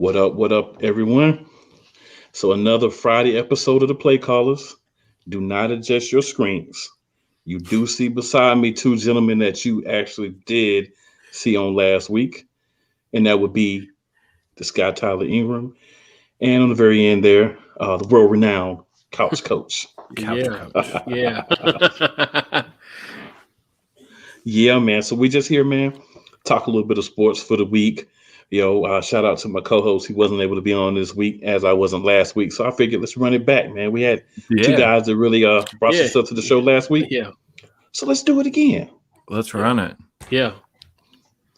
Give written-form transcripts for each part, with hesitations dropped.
What up, everyone? So, another Friday episode of the Play Callers. Do not adjust your screens. You do see beside me two gentlemen that you actually did see on last week, and that would be this guy, Tyler Ingram, and on the very end there, the world renowned Couch Coach. Couch Yeah, coach. yeah. Yeah, man. So, we just here, man, talk a little bit of sports for the week. Shout out to my co-host. He wasn't able to be on this week as I wasn't last week. So I figured let's run it back, man. We had two Yeah, guys that really brought some Yeah, stuff to the show last week. yeah, So let's do it again. let's run it. yeah.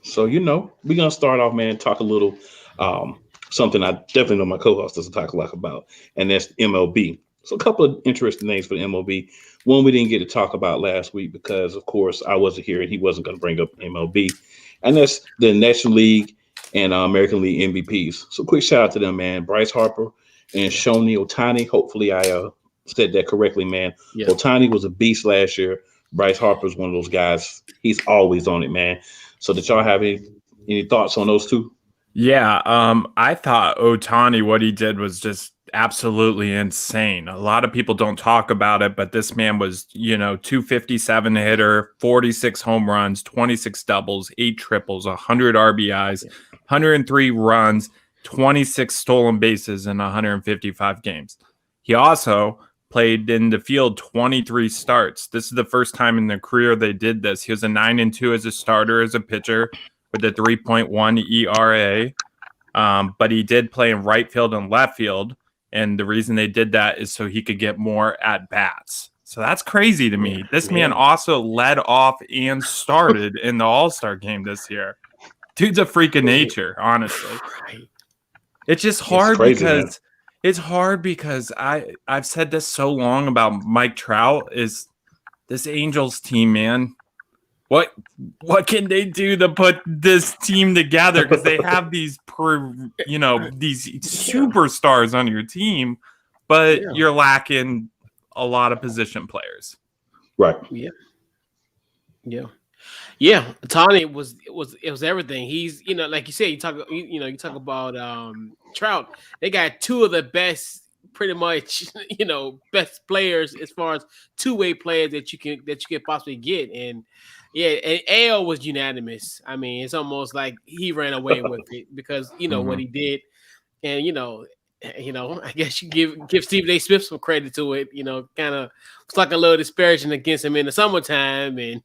So, we're gonna start off, man, talk a little something I definitely know my co-host doesn't talk a lot about, and that's MLB. So a couple of interesting names for the MLB. One we didn't get to talk about last week because, of course, I wasn't here and he wasn't going to bring up MLB, and that's the National League and American League MVPs. So quick shout out to them, man. Bryce Harper and Shohei Ohtani. Hopefully I said that correctly, man. Yeah. Ohtani was a beast last year. Bryce Harper is one of those guys. He's always on it, man. So did y'all have any thoughts on those two? Yeah, I thought Otani, what he did was just absolutely insane. A lot of people don't talk about it, but this man was, 257 hitter, 46 home runs, 26 doubles, 8 triples, 100 RBIs, 103 runs, 26 stolen bases in 155 games. He also played in the field 23 starts. This is the first time in their career they did this. He was a 9-2 as a starter, as a pitcher, with a 3.1 ERA. But he did play in right field and left field. And the reason they did that is so he could get more at bats. So that's crazy to me. This man also led off and started in the All-Star game this year. Dude's a freak of nature, honestly. It's just hard because it's hard because I've said this so long about Mike Trout is this Angels team, man. What can they do to put this team together? Because they have these these superstars on your team, but you're lacking a lot of position players. Right. Yeah. Tony was everything. He's like you said, you talk about Trout. They got two of the best, pretty much, best players as far as two-way players that you can possibly get. And and AL was unanimous. I mean, it's almost like he ran away with it because what he did, and I guess you give Stephen A. Smith some credit to it. Kind of it's like a little disparaging against him in the summertime, and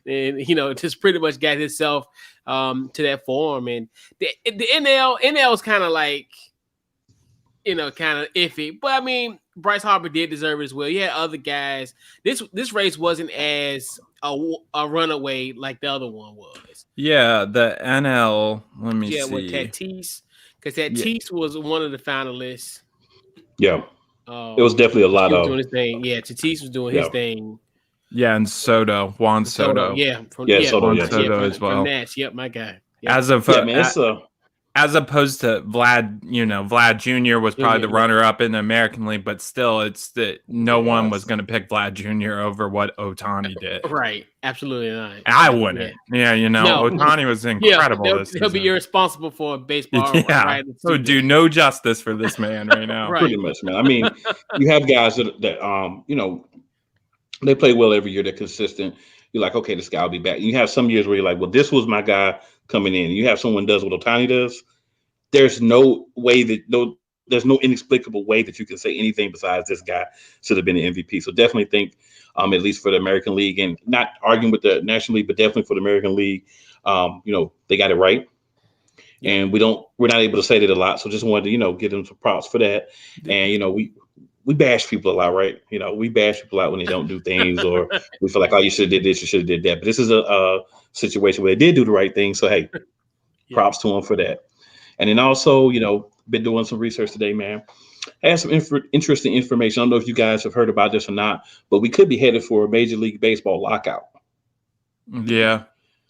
and just pretty much got himself to that form. And the NL is kind of like kind of iffy, but I mean, Bryce Harper did deserve it as well. You had other guys. This race wasn't as a runaway like the other one was. Yeah, the NL. Let me see. Yeah, with Tatis, because Tatis was one of the finalists. Yeah, it was definitely a lot of doing his thing. Yeah, Tatis was doing his thing. Yeah, and Juan Soto. Yeah, Soto as well. From Nats. Yep, my guy. Yep. As opposed to Vlad, Vlad Jr. was probably the runner-up in the American League, but still, it's that no one was going to pick Vlad Jr. over what Otani did. Right, absolutely not. I wouldn't. Yeah, Otani was incredible. He'll be irresponsible for baseball. Yeah, right, so do no justice for this man right now. Right. Pretty much, man. I mean, you have guys that they play well every year. They're consistent. You're like, okay, this guy will be back. And you have some years where you're like, well, this was my guy coming in. You have someone does what Ohtani does. There's no inexplicable way that you can say anything besides this guy should have been an MVP. So definitely think, at least for the American League, and not arguing with the National League, but definitely for the American League, they got it right. Yeah. And we're not able to say that a lot. So just wanted to, give them some props for that. And, we bash people a lot, right? We bash people out when they don't do things, or we feel like, oh, you should have did this, you should have did that. But this is a situation where they did do the right thing. So, hey, props to them for that. And then also, been doing some research today, man. I had some interesting information. I don't know if you guys have heard about this or not, but we could be headed for a Major League Baseball lockout. Yeah.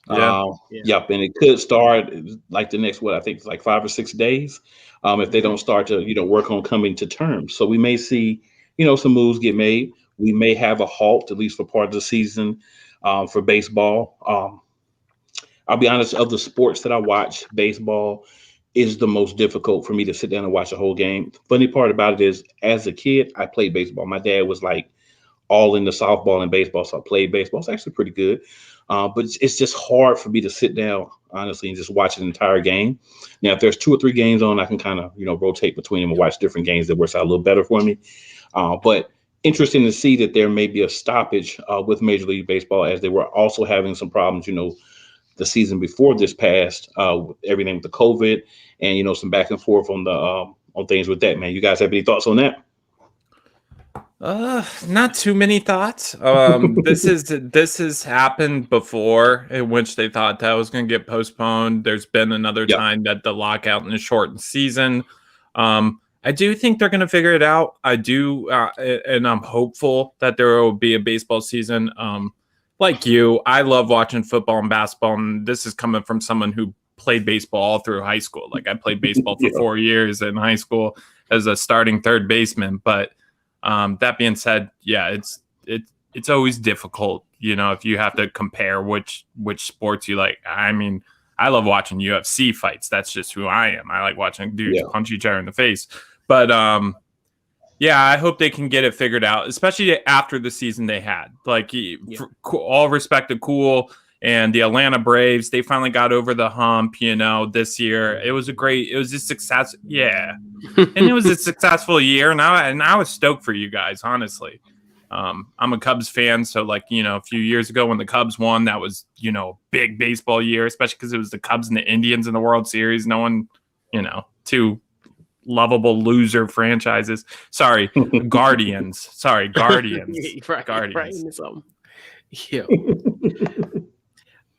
Yep. And it could start like the next, I think it's like 5 or 6 days. If they don't start to, work on coming to terms. So we may see, some moves get made. We may have a halt, at least for part of the season, for baseball. I'll be honest, of the sports that I watch, baseball is the most difficult for me to sit down and watch a whole game. Funny part about it is, as a kid, I played baseball. My dad was like all into softball and baseball, so I played baseball. It's actually pretty good. But it's just hard for me to sit down, honestly, and just watch an entire game. Now, if there's 2 or 3 games on, I can kind of, rotate between them and watch different games that works out a little better for me. But interesting to see that there may be a stoppage with Major League Baseball, as they were also having some problems, the season before this passed, with everything with the COVID and, some back and forth on the on things with that, man. You guys have any thoughts on that? Not too many thoughts. This has happened before, in which they thought that was going to get postponed. There's been another time that the lockout in the shortened season. I do think they're going to figure it out. I do, and I'm hopeful that there will be a baseball season. Like you, I love watching football and basketball, and this is coming from someone who played baseball all through high school. Like, I played baseball for 4 years in high school as a starting third baseman, but that being said, yeah, it's always difficult, if you have to compare which sports you like. I mean, I love watching UFC fights. That's just who I am. I like watching dudes punch each other in the face. But yeah, I hope they can get it figured out, especially after the season they had. Like, all respect to Cool and the Atlanta Braves, they finally got over the hump, this year. It was a success. Yeah. And it was a successful year. And I was stoked for you guys, honestly. I'm a Cubs fan. So, a few years ago when the Cubs won, that was, big baseball year, especially because it was the Cubs and the Indians in the World Series. No one, two lovable loser franchises. Sorry, Guardians. Sorry, Guardians. Guardians. Yeah.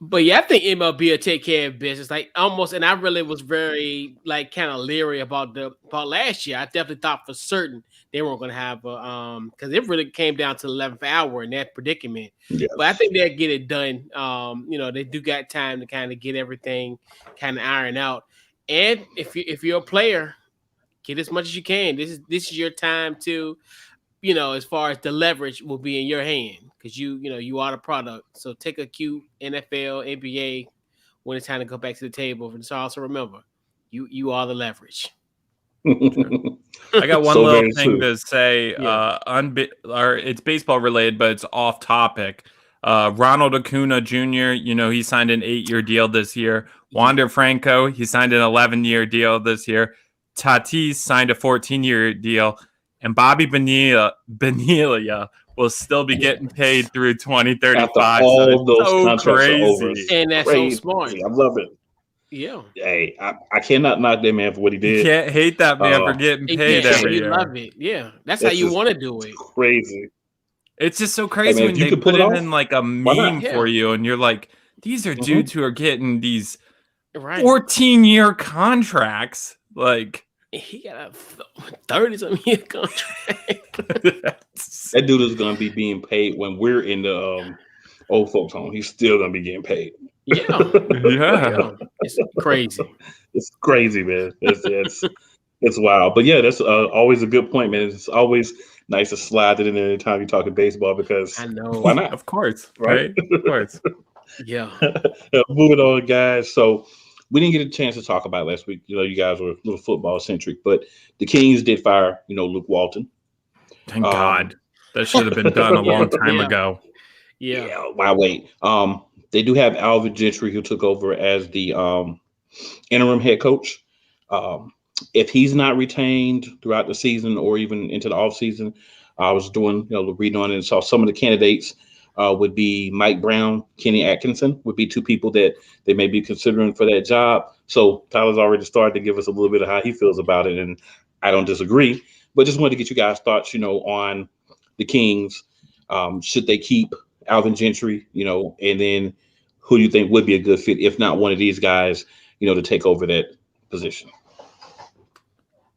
But yeah, I think MLB will take care of business. And I really was very kind of leery about last year. I definitely thought for certain they weren't going to have because it really came down to the 11th hour in that predicament. Yes. But I think they'll get it done. They do got time to kind of get everything kind of ironed out. And if you're a player, get as much as you can. This is your time to, as far as the leverage will be in your hand, because you are the product. So take a cue, NFL, NBA, when it's time to go back to the table. And so also remember, you are the leverage. I got one little thing to say. It's baseball related, but it's off topic. Ronald Acuna Jr., he signed an 8-year deal this year. Wander Franco, he signed an 11-year deal this year. Tatis signed a 14-year deal. And Bobby Bonilla will still be getting paid through 2035. After all those contracts crazy. Are over. And that's crazy. So smart. I love it. Yeah. Hey, I cannot knock that man for what he did. You can't hate that man for getting paid every year. You love it. Yeah. That's how you want to do it. Crazy. It's just so crazy when they put it in like a meme for you, and you're like, these are dudes who are getting these 14-year contracts. Like, he got a 30-something year contract. That dude is going to be being paid when we're in the old folks home. He's still going to be getting paid. Yeah. It's crazy. It's crazy, man. It's wild. But yeah, that's always a good point, man. It's always nice to slide it in there anytime you're talking baseball, because I know. Why not? Of course. Right? Of course. Yeah. Moving on, guys. So we didn't get a chance to talk about it last week. You guys were a little football centric, but the Kings did fire, Luke Walton. Thank God. That should have been done a long time ago. Yeah. Why wait? They do have Alvin Gentry, who took over as the interim head coach. If he's not retained throughout the season or even into the offseason, I was doing, reading on it and saw some of the candidates would be Mike Brown, Kenny Atkinson would be 2 people that they may be considering for that job. So Tyler's already started to give us a little bit of how he feels about it, and I don't disagree. But just wanted to get you guys' thoughts, on the Kings. Should they keep Alvin Gentry, and then who do you think would be a good fit, if not one of these guys, to take over that position?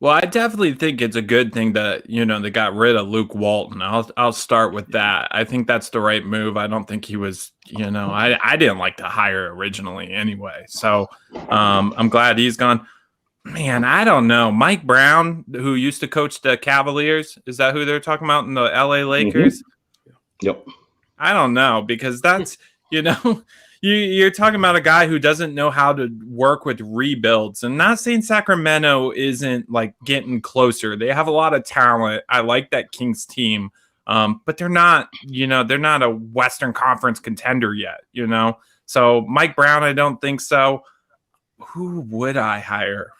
Well, I definitely think it's a good thing that, they got rid of Luke Walton. I'll start with that. I think that's the right move. I don't think he was, I didn't like the hire originally anyway. So I'm glad he's gone. Man, I don't know. Mike Brown, who used to coach the Cavaliers, is that who they're talking about in the LA Lakers? Mm-hmm. Yep. I don't know, because that's, You're talking about a guy who doesn't know how to work with rebuilds. And not saying Sacramento isn't like getting closer. They have a lot of talent. I like that Kings team, but they're not a Western Conference contender yet. So Mike Brown, I don't think so. Who would I hire?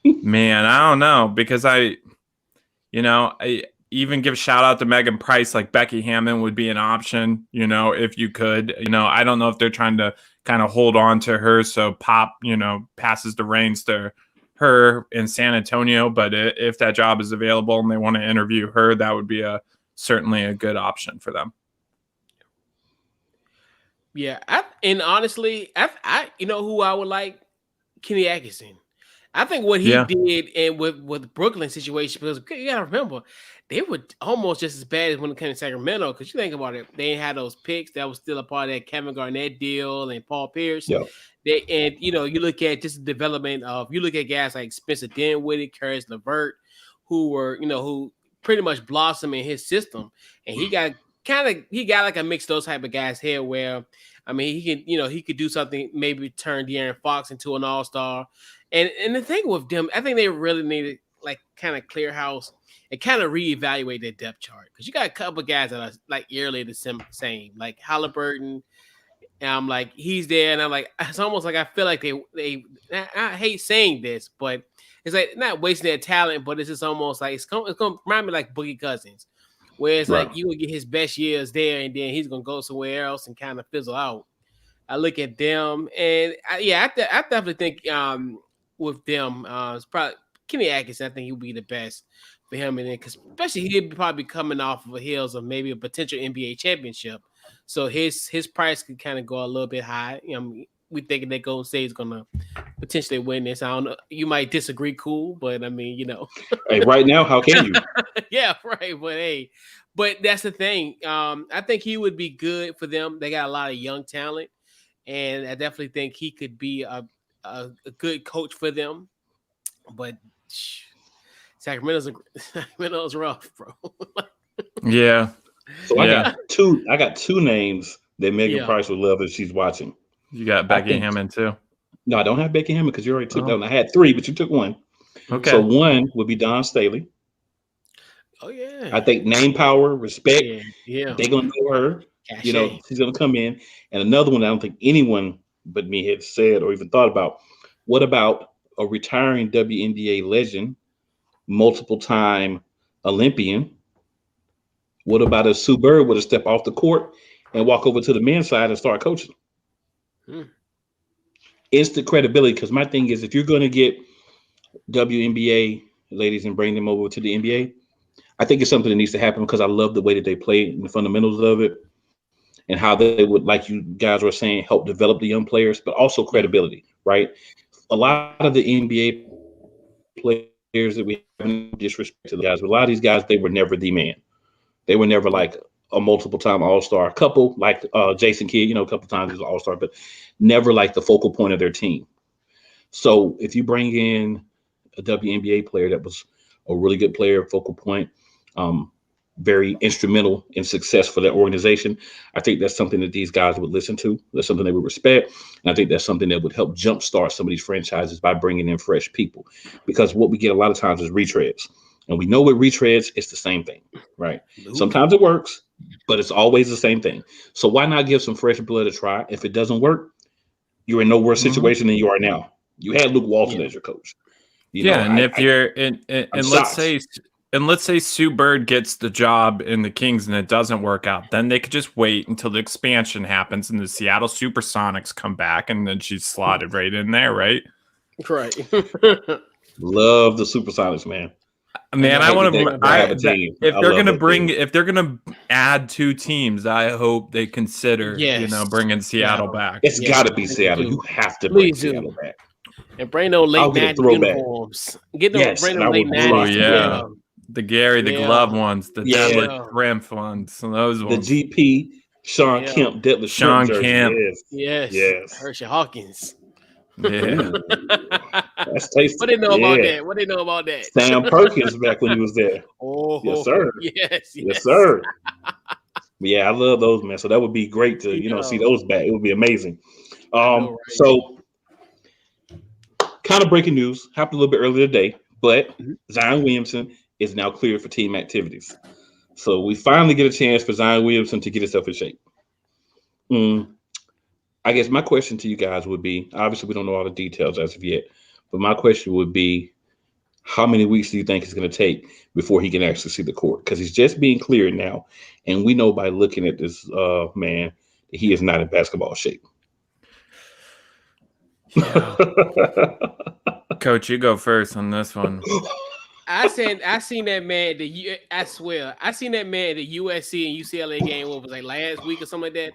Man, I don't know, because I even give a shout out to Megan Price. Like Becky Hammond would be an option, if you could. I don't know if they're trying to kind of hold on to her so Pop, passes the reins to her in San Antonio. But if that job is available and they want to interview her, that would be certainly a good option for them. Yeah, and honestly, I who I would like? Kenny Atkinson. I think what he did and with Brooklyn situation, because you gotta remember, they were almost just as bad as when it came to Sacramento. Because you think about it, they ain't had those picks that was still a part of that Kevin Garnett deal and Paul Pierce. Yeah. You look at just the development of guys like Spencer Dinwiddie, Caris LeVert, who were who pretty much blossomed in his system, and he got like a mix of those type of guys here where. I mean, he could do something, maybe turn De'Aaron Fox into an all-star. And the thing with them, I think they really need to like kind of clear house and kind of reevaluate their depth chart. Because you got a couple of guys that are like eerily the same, like Halliburton. And I'm like, he's there, and I'm like, it's almost like I feel like they I hate saying this, but it's like not wasting their talent, but it's just almost like it's going to remind me like Boogie Cousins. Where it's like you will get his best years there, and then he's gonna go somewhere else and kind of fizzle out. I look at them, and I definitely think with them, it's probably Kenny Atkinson. I think he'll be the best for him, and then especially he'll be probably coming off of the heels of maybe a potential NBA championship, so his price could kind of go a little bit high. We thinking that Golden State is gonna potentially win this. I don't know. You might disagree, cool, but I mean, Hey, right now, how can you? Yeah, right. But that's the thing. I think he would be good for them. They got a lot of young talent, and I definitely think he could be a good coach for them. But Sacramento's rough, bro. Yeah. So I got two names that Megan Price would love if she's watching. You got Becky Hammond too. No, I don't have Becky Hammond because you already took that one. I had three, but you took one. Okay. So one would be Dawn Staley. Oh yeah. I think name, power, respect. Yeah. They're gonna know her. Cachet. She's gonna come in. And another one I don't think anyone but me had said or even thought about. What about a retiring WNBA legend, multiple time Olympian? What about if Sue Bird would have stepped off the court and walk over to the men's side and start coaching? Instant credibility, because my thing is, if you're going to get WNBA ladies and bring them over to the NBA, I think it's something that needs to happen because I love the way that they play and the fundamentals of it and how they would, like you guys were saying, help develop the young players, but also credibility, right? A lot of the NBA players that we have, disrespect to the guys, but a lot of these guys, they were never the man. They were never like a multiple-time all-star. A couple, like Jason Kidd, a couple times he was an all-star, but never like the focal point of their team. So if you bring in a WNBA player that was a really good player, focal point, very instrumental in success for that organization, I think that's something that these guys would listen to. That's something they would respect. And I think that's something that would help jumpstart some of these franchises by bringing in fresh people. Because what we get a lot of times is retreads. And we know with retreads, it's the same thing, right? Sometimes it works, but it's always the same thing. So why not give some fresh blood a try? If it doesn't work, you're in no worse situation than you are now. You had Luke Walton as your coach. Let's say Sue Bird gets the job in the Kings and it doesn't work out, then they could just wait until the expansion happens and the Seattle Supersonics come back, and then she's slotted right in there, right? Right. Love the Supersonics, man. Man, I want to. If they're gonna add two teams, I hope they consider, bringing Seattle back. It's got to be Seattle. You have to bring Seattle back. And bring those late 90s uniforms. Bring those late 90s. The Gary, the glove ones, the deadlift Rimph ones, those ones. The GP, Sean Kemp, deadlift Sean Kemp. Yes. Hershey Hawkins. Yeah. That's tasty. What they know about that? Sam Perkins back when he was there. Oh, yes, sir. Yes, yes, sir. Yeah, I love those, man. So that would be great to see Yo, those back. It would be amazing. I know, right? So kind of breaking news happened a little bit earlier today, but Mhm. Zion Williamson is now cleared for team activities. So we finally get a chance for Zion Williamson to get himself in shape. Mm, I guess my question to you guys would be, obviously we don't know all the details as of yet, but my question would be, how many weeks do you think it's going to take before he can actually see the court? Because he's just being cleared now, and we know by looking at this man that he is not in basketball shape. Yeah. Coach, you go first on this one. I seen that man I swear I seen that man at the USC and UCLA game. What was like last week or something like that,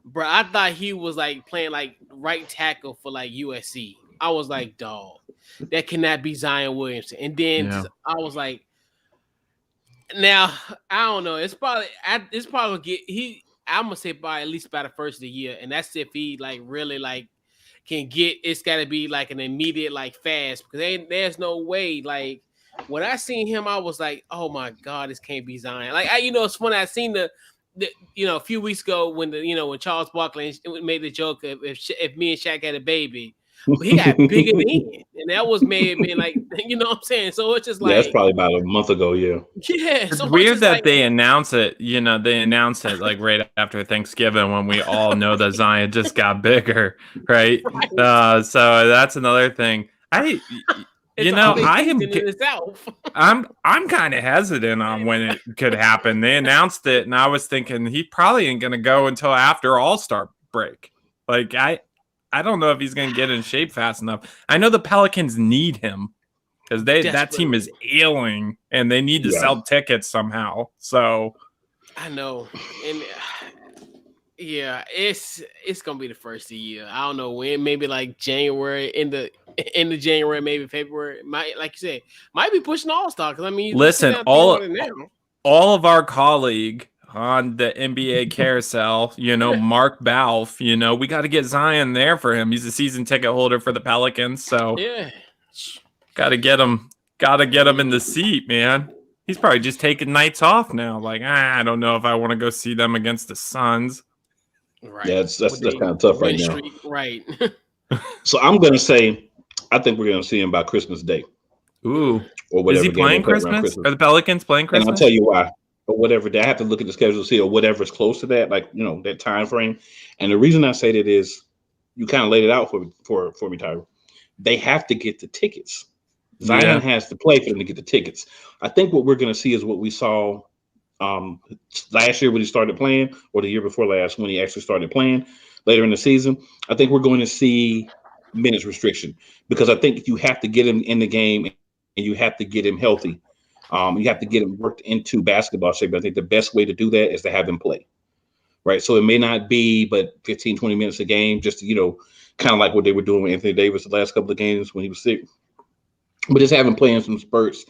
bro? I thought he was like playing like right tackle for like USC. I was like, dog, that cannot be Zion Williamson. And then Yeah. I was like, now I don't know. It's probably get he. I'm gonna say by at least by the first of the year, and that's if he like really like can get. It's got to be like an immediate like fast because there's no way like when I seen him, I was like, oh my god, this can't be Zion. Like it's funny. I seen the a few weeks ago when when Charles Barkley made the joke if me and Shaq had a baby. But he got bigger then, and that was maybe like what I'm saying. So it's just Yeah, that's like probably about a month ago. Yeah. yeah. It's So it's weird just that like they announce it. They announce it like right after Thanksgiving when we all know that Zion just got bigger, right? right. So that's another thing. It's a holiday I season am. in itself. I'm kind of hesitant on when it could happen. They announced it, and I was thinking he probably ain't gonna go until after All-Star break. Like I don't know if he's gonna get in shape fast enough. I know the Pelicans need him because that team is ailing and they need to sell tickets somehow. So I know, and yeah, it's gonna be the first of the year. I don't know when, maybe like January in the January, maybe February. Might like you said, might be pushing All-Star because I mean, listen, all of our colleague on the NBA carousel, Mark Balfe, we got to get Zion there for him. He's a season ticket holder for the Pelicans, so yeah, got to get him in the seat, man. He's probably just taking nights off now. Like, I don't know if I want to go see them against the Suns. Right. Yeah, that's kind of tough right now. Right. So I'm gonna say, I think we're gonna see him by Christmas Day. Ooh, or whatever. Is he playing Christmas? Are the Pelicans playing Christmas? And I'll tell you why. Or whatever. I have to look at the schedule to see or whatever's close to that, like that time frame. And the reason I say that is, you kind of laid it out for me, Tyra. They have to get the tickets. Zion has to play for them to get the tickets. I think what we're going to see is what we saw last year when he started playing, or the year before last when he actually started playing later in the season. I think we're going to see minutes restriction because I think you have to get him in the game and you have to get him healthy. You have to get him worked into basketball shape. But I think the best way to do that is to have him play. Right. So it may not be but 15, 20 minutes a game, just to, kind of like what they were doing with Anthony Davis the last couple of games when he was sick. But just have him play in some spurts,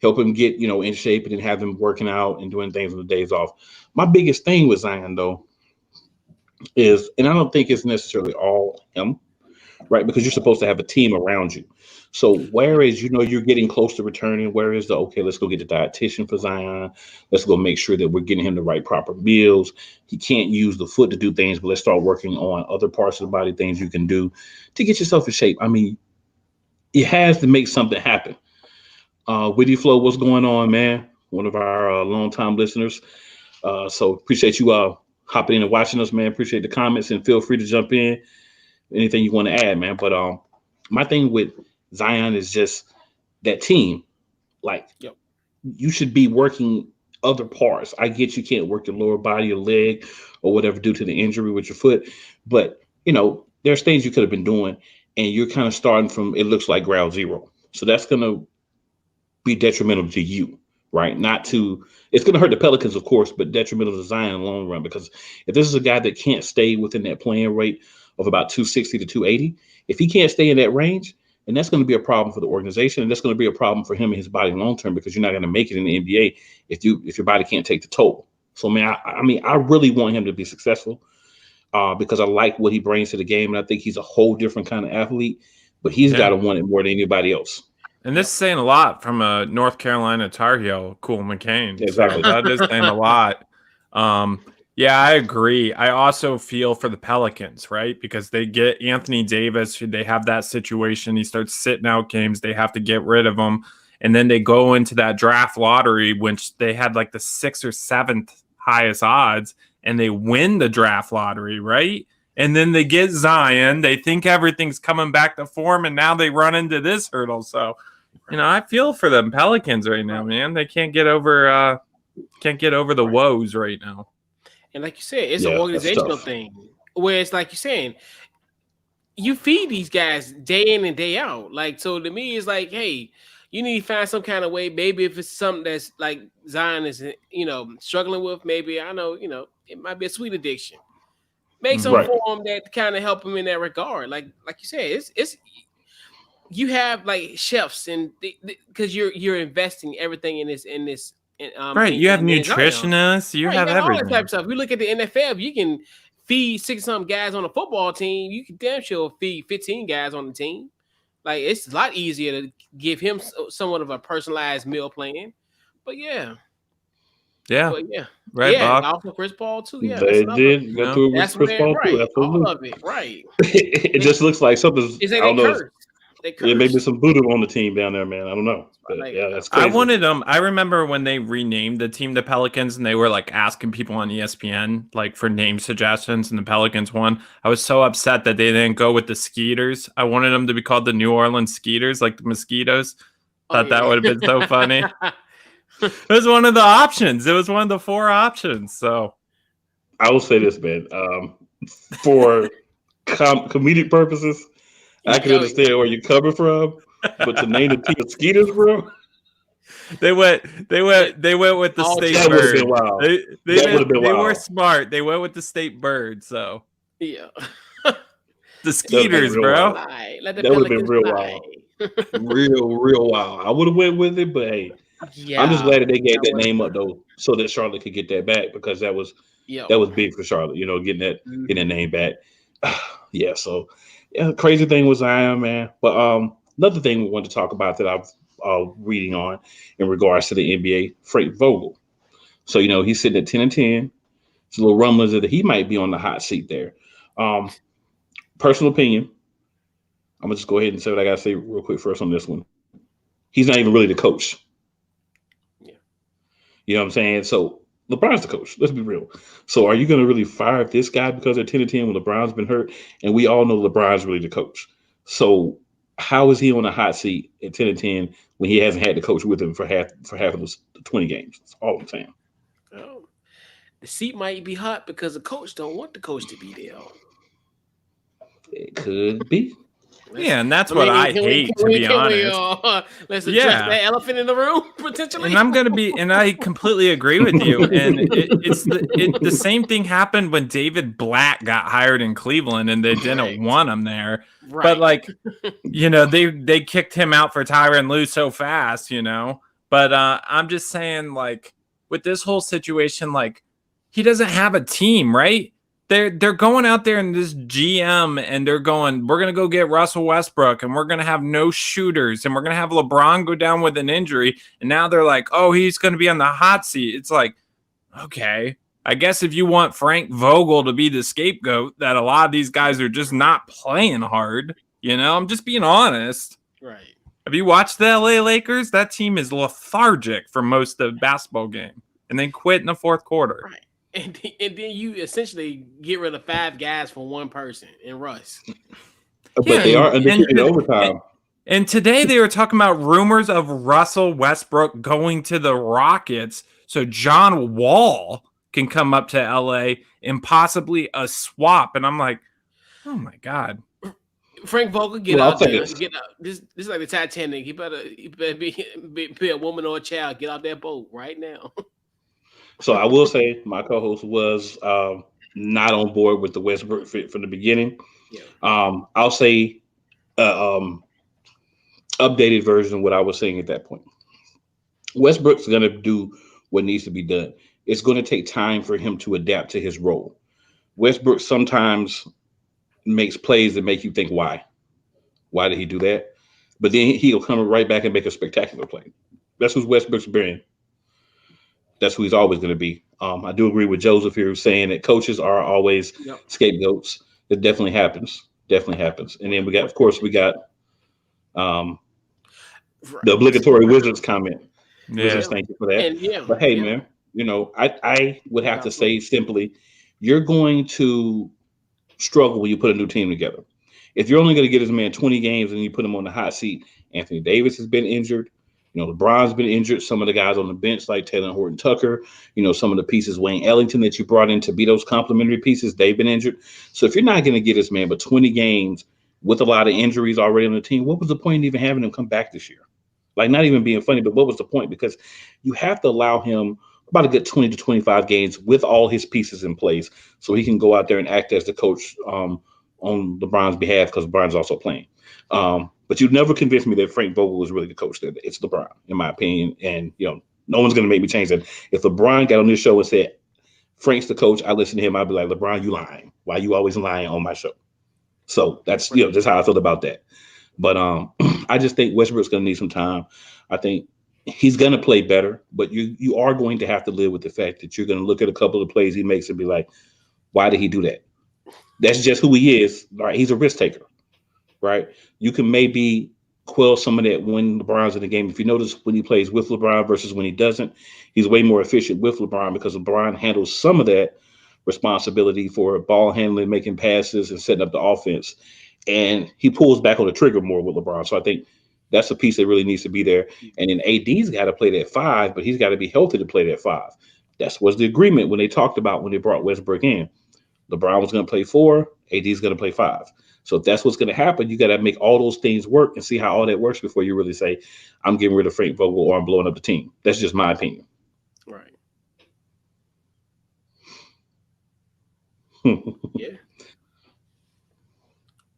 help him get, in shape, and then have him working out and doing things on the days off. My biggest thing with Zion, though, is, and I don't think it's necessarily all him, right? Because you're supposed to have a team around you. So whereas, you're getting close to returning, whereas okay, let's go get a dietitian for Zion. Let's go make sure that we're getting him the right proper meals. He can't use the foot to do things, but let's start working on other parts of the body, things you can do to get yourself in shape. I mean, it has to make something happen. Witty Flow, what's going on, man? One of our longtime listeners. So appreciate you hopping in and watching us, man. Appreciate the comments and feel free to jump in. Anything you want to add, man. But my thing with Zion is just that team. Like, you should be working other parts. I get you can't work your lower body, your leg, or whatever due to the injury with your foot. But, there's things you could have been doing, and you're kind of starting from, it looks like ground zero. So that's going to be detrimental to you, right? It's going to hurt the Pelicans, of course, but detrimental to Zion in the long run. Because if this is a guy that can't stay within that playing rate of about 260 to 280, if he can't stay in that range, and that's going to be a problem for the organization, and that's going to be a problem for him and his body long term, because you're not going to make it in the NBA if your body can't take the toll. So, man, I really want him to be successful because I like what he brings to the game, and I think he's a whole different kind of athlete. But he's got to want it more than anybody else. And this is saying a lot from a North Carolina Tar Heel, Cool McCain. Exactly. So that is saying a lot. Yeah, I agree. I also feel for the Pelicans, right? Because they get Anthony Davis. They have that situation. He starts sitting out games. They have to get rid of him. And then they go into that draft lottery, which they had like the 6th or 7th highest odds, and they win the draft lottery, right? And then they get Zion. They think everything's coming back to form, and now they run into this hurdle. So, I feel for them Pelicans right now, man. They can't get over the woes right now. And like you said, it's an organizational thing where it's like you're saying, you feed these guys day in and day out. Like, so to me, it's like, hey, you need to find some kind of way. Maybe if it's something that's like Zion is, struggling with, maybe I know, it might be a sweet addiction. Make some form that kind of help him in that regard. Like you said, it's you have like chefs and because you're investing everything in this. Right, you have nutritionists, you have everything. All that type of stuff. We look at the NFL, you can feed 6-something guys on a football team. You can damn sure feed 15 guys on the team. Like, it's a lot easier to give him somewhat of a personalized meal plan. But yeah. Right, Bob. Also Chris Paul too. Yeah, they did go through it with Chris Paul too. Absolutely. All of it, right? It just looks like something's. I don't know. Yeah, maybe some voodoo on the team down there, man. I don't know. But, yeah, that's crazy. I wanted them. I remember when they renamed the team the Pelicans, and they were like asking people on ESPN like for name suggestions, and the Pelicans won. I was so upset that they didn't go with the Skeeters. I wanted them to be called the New Orleans Skeeters, like the mosquitoes. Thought that would have been so funny. It was one of the options. It was one of the 4 options. So I will say this, man. For comedic purposes, I can understand where you're coming from, but to name the team mosquitoes, bro. They went with the state bird. They were smart. They went with the state bird. So yeah, the Skeeters, bro. That would have been real wild. real wild. I would have went with it, but hey, I'm just glad that they gave that name up though, so that Charlotte could get that back because that was big for Charlotte. Getting that name back. Yeah, so. Yeah, crazy thing was Zion, man. But another thing we wanted to talk about that I'm reading on in regards to the NBA, Frank Vogel. So, he's sitting at 10-10. There's a little rumblings that he might be on the hot seat there. Personal opinion. I'm going to just go ahead and say what I got to say real quick first on this one. He's not even really the coach. Yeah. You know what I'm saying? So, LeBron's the coach. Let's be real. So are you going to really fire this guy because they're 10-10 when LeBron's been hurt? And we all know LeBron's really the coach. So how is he on a hot seat at 10-10 when he hasn't had the coach with him for half of those 20 games? That's all I'm saying. Oh, the seat might be hot because the coach don't want the coach to be there. It could be. Yeah, and that's what I hate, to be honest. Let's address that elephant in the room, potentially. And I completely agree with you. And the same thing happened when David Blatt got hired in Cleveland and they didn't want him there. Right. But like, they kicked him out for Tyronn Lue so fast, But I'm just saying, like, with this whole situation, like, he doesn't have a team, right? They're going out there in this GM and they're going, we're going to go get Russell Westbrook and we're going to have no shooters and we're going to have LeBron go down with an injury. And now they're like, oh, he's going to be on the hot seat. It's like, okay, I guess if you want Frank Vogel to be the scapegoat, that a lot of these guys are just not playing hard. I'm just being honest. Right. Have you watched the LA Lakers? That team is lethargic for most of the basketball game and then quit in the fourth quarter. Right. And then you essentially get rid of 5 guys for one person in Russ. But they are undefeated in overtime. And today they were talking about rumors of Russell Westbrook going to the Rockets so John Wall can come up to LA and possibly a swap. And I'm like, oh my God. Frank Vogel, get out there. Get out. This is like the Titanic. He better be a woman or a child. Get out that boat right now. So I will say my co-host was not on board with the Westbrook fit from the beginning. Yeah. I'll say updated version of what I was saying at that point. Westbrook's going to do what needs to be done. It's going to take time for him to adapt to his role. Westbrook sometimes makes plays that make you think, why? Why did he do that? But then he'll come right back and make a spectacular play. That's who Westbrook's been. That's who he's always going to be. I do agree with Joseph here saying that coaches are always Yep. scapegoats. It definitely happens. Definitely happens. And then of course, we got um, the obligatory Wizards comment. Yeah. Wizards, thank you for that. And But hey, man, I would have to say simply, you're going to struggle when you put a new team together. If you're only going to get this man 20 games and you put him on the hot seat, Anthony Davis has been injured. LeBron's been injured. Some of the guys on the bench, like Taylor Horton Tucker, some of the pieces, Wayne Ellington, that you brought in to be those complementary pieces, they've been injured. So if you're not going to get this man but 20 games with a lot of injuries already on the team, what was the point in even having him come back this year? Like, not even being funny, but what was the point? Because you have to allow him about a good 20 to 25 games with all his pieces in place so he can go out there and act as the coach on LeBron's behalf, because LeBron's also playing. But you'd never convince me that Frank Vogel was really the coach there. It's LeBron, in my opinion. And, no one's going to make me change that. If LeBron got on this show and said, Frank's the coach, I listen to him, I'd be like, LeBron, you lying. Why you always lying on my show? So that's, just how I feel about that. But I just think Westbrook's going to need some time. I think he's going to play better, but you are going to have to live with the fact that you're going to look at a couple of plays he makes and be like, why did he do that? That's just who he is. Right? He's a risk taker, right? You can maybe quell some of that when LeBron's in the game. If you notice, when he plays with LeBron versus when he doesn't, he's way more efficient with LeBron because LeBron handles some of that responsibility for ball handling, making passes, and setting up the offense. And he pulls back on the trigger more with LeBron. So I think that's a piece that really needs to be there. And then AD's got to play that 5, but he's got to be healthy to play that 5. That was the agreement when they talked about when they brought Westbrook in. LeBron was going to play 4, AD's going to play 5. So if that's what's going to happen, you got to make all those things work and see how all that works before you really say, I'm getting rid of Frank Vogel or I'm blowing up the team. That's just my opinion. Right. Yeah.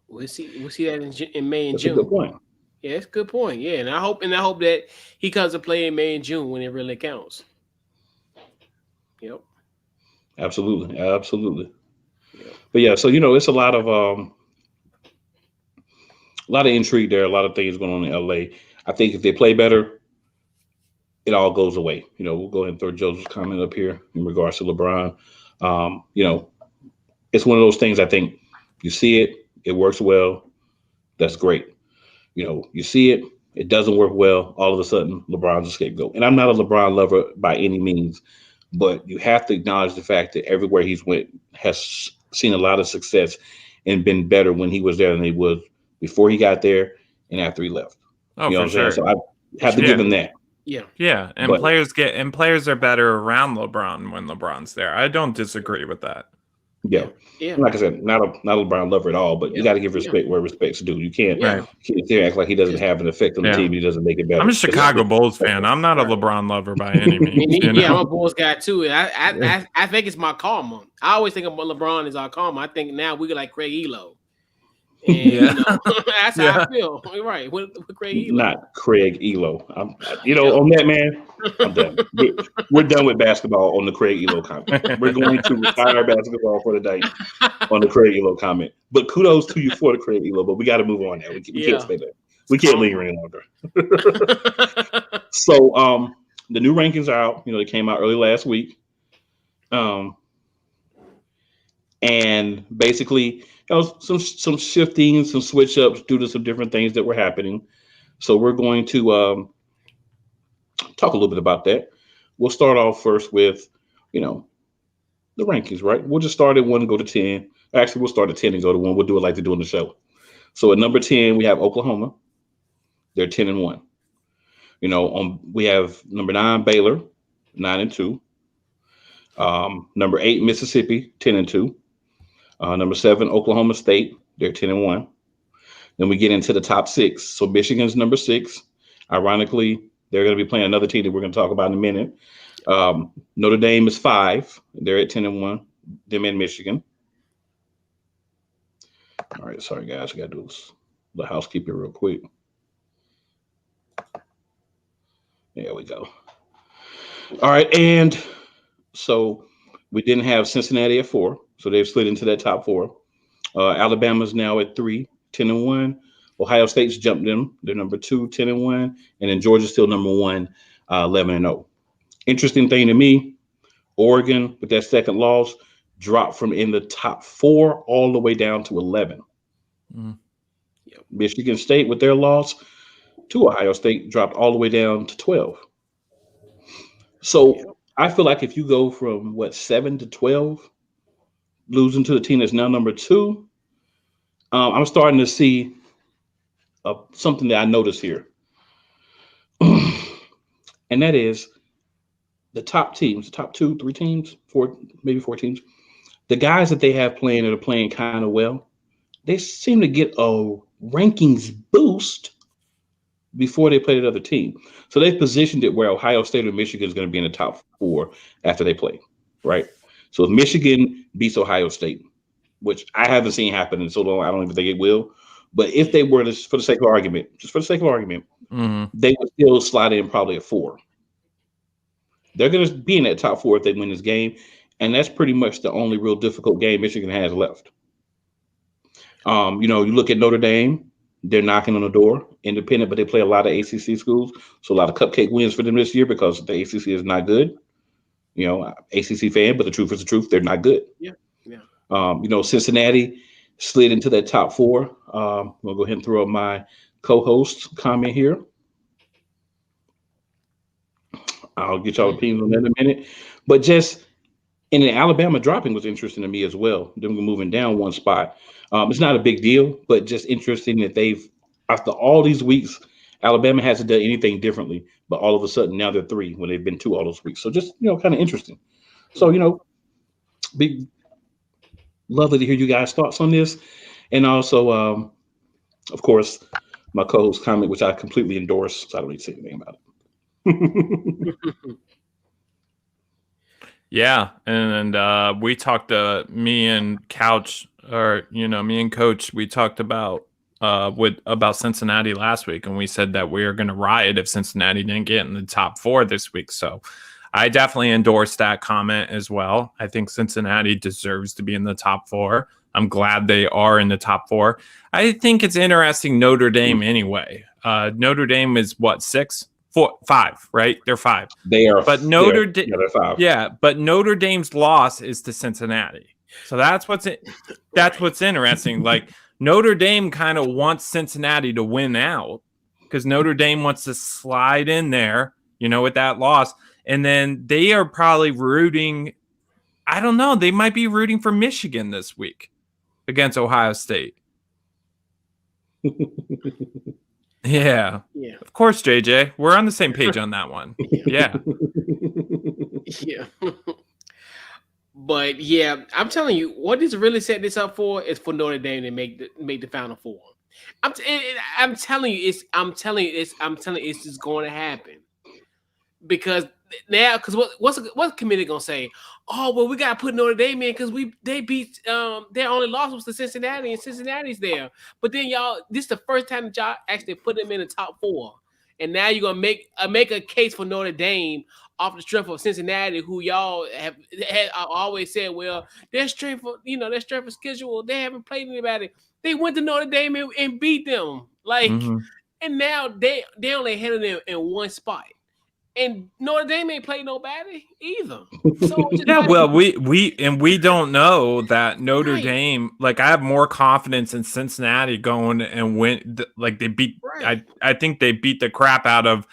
We'll see that in May and That's June. a good point. Yeah, it's a good point. Yeah, and I hope that he comes to play in May and June when it really counts. Yep. Absolutely. Absolutely. Yep. But yeah, so it's a lot of intrigue there, a lot of things going on in LA. I think if they play better, it all goes away. We'll go ahead and throw Joseph's comment up here in regards to LeBron. It's one of those things. I think you see it works well. That's great. You see it doesn't work well. All of a sudden, LeBron's a scapegoat. And I'm not a LeBron lover by any means, but you have to acknowledge the fact that everywhere he's went has seen a lot of success and been better when he was there than he was before he got there and after he left. Oh, you know for what I'm saying? sure. So I have to give him that. Yeah. Yeah, and players are better around LeBron when LeBron's there. I don't disagree with that. Yeah. Like I said, not a LeBron lover at all, but you got to give respect where respect's due. You can't act like he doesn't have an effect on the team. He doesn't make it better. I'm a Chicago Bulls fan. I'm not a LeBron lover by any means. I'm a Bulls guy too. I think it's my karma. I always think about LeBron as our karma. I think now we like Craig Elo. And, that's how I feel. You're right. With Craig Elo. Not Craig Elo. On that, man, I'm done. We're done with basketball on the Craig Elo comment. We're going to retire basketball for the day on the Craig Elo comment. But kudos to you for the Craig Elo, but we got to move on now. We can't stay there. We can't linger any longer. So the new rankings are out. They came out early last week. And basically, some shifting, some switch ups due to some different things that were happening. So we're going to talk a little bit about that. We'll start off first with, the rankings, right? We'll just start at 1 and go to 10. Actually, we'll start at 10 and go to 1. We'll do it like they do on the show. So at number 10, we have Oklahoma. They're 10-1. We have number 9, Baylor, 9-2. Number 8, Mississippi, 10-2. Number 7, Oklahoma State, they're 10-1. Then we get into the top 6. So Michigan's number 6. Ironically, they're going to be playing another team that we're going to talk about in a minute. Notre Dame is 5. They're at 10-1. Them in Michigan. All right, sorry guys, I got to do the housekeeping real quick. There we go. All right, and so we didn't have Cincinnati at 4. So they've slid into that top 4. Alabama's now at 3, 10-1. Ohio State's jumped them. They're number 2, 10-1. And then Georgia's still number 1, 11-0. Interesting thing to me, Oregon, with that second loss, dropped from in the top 4 all the way down to 11. Mm. Michigan State, with their loss to Ohio State, dropped all the way down to 12. So I feel like if you go from 7 to 12, losing to the team that's now number 2, I'm starting to see something that I notice here, and that is the top teams, the top 2, 3 teams, 4, maybe 4 teams. The guys that they have playing that are playing kind of well, they seem to get a rankings boost before they play the other team. So they've positioned it where Ohio State or Michigan is going to be in the top 4 after they play, right? So if Michigan beats Ohio State, which I haven't seen happen in so long, I don't even think it will. But if they were to, for the sake of argument, they would still slide in probably a 4. They're going to be in that top 4 if they win this game. And that's pretty much the only real difficult game Michigan has left. You look at Notre Dame, they're knocking on the door, independent, but they play a lot of ACC schools. So a lot of cupcake wins for them this year because the ACC is not good. ACC fan, but the truth is the truth. They're not good. Yeah. Cincinnati slid into that top 4. We'll go ahead and throw up my co-host comment here. I'll get y'all opinions on that in a minute. But just in the Alabama dropping was interesting to me as well. Them moving down 1 spot. It's not a big deal, but just interesting that they've, after all these weeks, Alabama hasn't done anything differently, but all of a sudden now they're 3 when they've been 2 all those weeks. So just, kind of interesting. So, be lovely to hear you guys' thoughts on this. And also, of course, my co-host comment, which I completely endorse, so I don't need to say anything about it. Yeah, and we talked me and Couch, or me and Coach, we talked about Cincinnati last week, and we said that we are going to riot if Cincinnati didn't get in the top 4 this week. So I definitely endorse that comment as well. I think Cincinnati deserves to be in the top 4. I'm glad they are in the top 4. I think it's interesting Notre Dame anyway. Notre Dame is what, 6? 4, 5, right? They're 5. They are, but they're 5. Yeah, but Notre Dame's loss is to Cincinnati, so that's what's interesting. Like Notre Dame kind of wants Cincinnati to win out because Notre Dame wants to slide in there, with that loss, and then they are probably rooting. I don't know. They might be rooting for Michigan this week against Ohio State. Yeah. Of course, JJ. We're on the same page on that one. Yeah. Yeah. But yeah, I'm telling you, what this really set this up for is for Notre Dame to make the Final 4. I'm telling you, it's just going to happen. Because what's the committee gonna say? Oh well, we gotta put Notre Dame in because they beat their only loss was to Cincinnati, and Cincinnati's there. But then y'all, this is the first time that y'all actually put them in the top 4, and now you're gonna make a case for Notre Dame off the strength of Cincinnati, who y'all have always said, well, their strength of schedule, they haven't played anybody. They went to Notre Dame and beat them, and now they only ahead of them in 1 spot. And Notre Dame ain't played nobody either. So well, we don't know that Notre Dame. Like, I have more confidence in Cincinnati going and win. Like they beat. Right. I think they beat the crap out of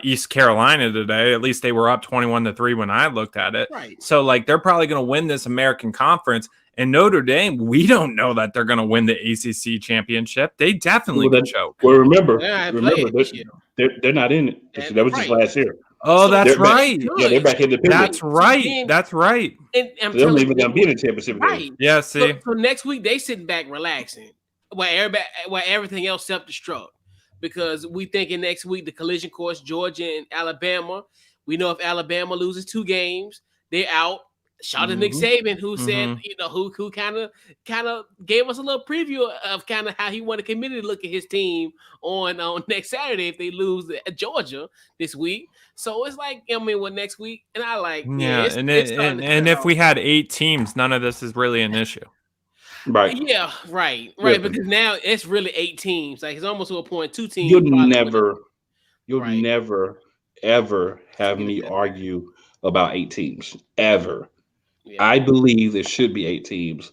East Carolina today. At least they were up 21-3 when I looked at it. Right. So like they're probably going to win this American Conference. And Notre Dame, we don't know that they're going to win the ACC championship. They definitely could choke. Well, remember, they're not in it. That was just last year. Oh, that's right. They're back independent. That's right. That's right. And they're not even going to be in the championship game. Right. Yeah, see. So next week, they sitting back relaxing while everything else self-destruct. Because we thinking next week, the collision course, Georgia and Alabama. We know if Alabama loses 2 games, they're out. Shout out to Nick Saban, who said, who kind of gave us a little preview of kind of how he wanted the committee to look at his team on next Saturday if they lose at Georgia this week. So it's like, next week? And I like, and if we had 8 teams, none of this is really an issue. Right. Yeah, right. Because now it's really 8 teams. Like, it's almost to a point, 2 teams. You'll never, ever have me argue about 8 teams ever. Yeah. I believe there should be 8 teams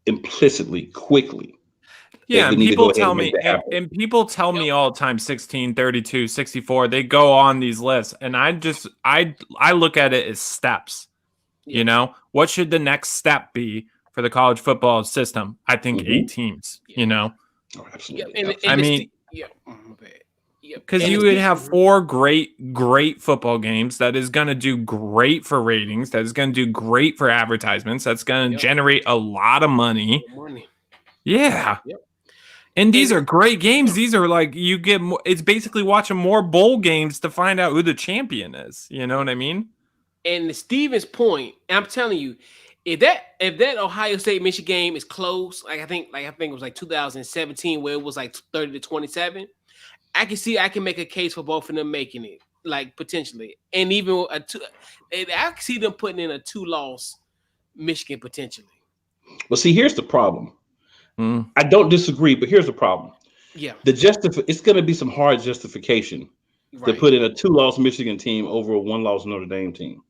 implicitly, quickly. Yeah, They and need to go people ahead tell and make me that happen. and people tell me all the time 16, 32, 64. They go on these lists and I look at it as steps. Yeah. You know, what should the next step be for the college football system? I think Mhm. 8 teams, you know. Oh, Yeah, absolutely. and I mean, yeah, bad. Yep. because And you it's would have different. 4 great football games that is going to do great for ratings, that is going to do great for advertisements, that's going to Yep. generate a lot of money. Money. Yeah. Yep. And these And are great games. These are like you get more, it's basically watching more bowl games to find out who the champion is. You know what I mean? and Stevens' point, and I'm telling you, if that Ohio State Michigan game is close, I think it was like 2017 where it was like 30-27. I can make a case for both of them making it, like potentially, and even I can see them putting in a 2-loss Michigan potentially. Well, see, here's the problem. Mm. I don't disagree, but here's the problem. Yeah, It's going to be some hard justification to right. put in a 2-loss Michigan team over a 1-loss Notre Dame team.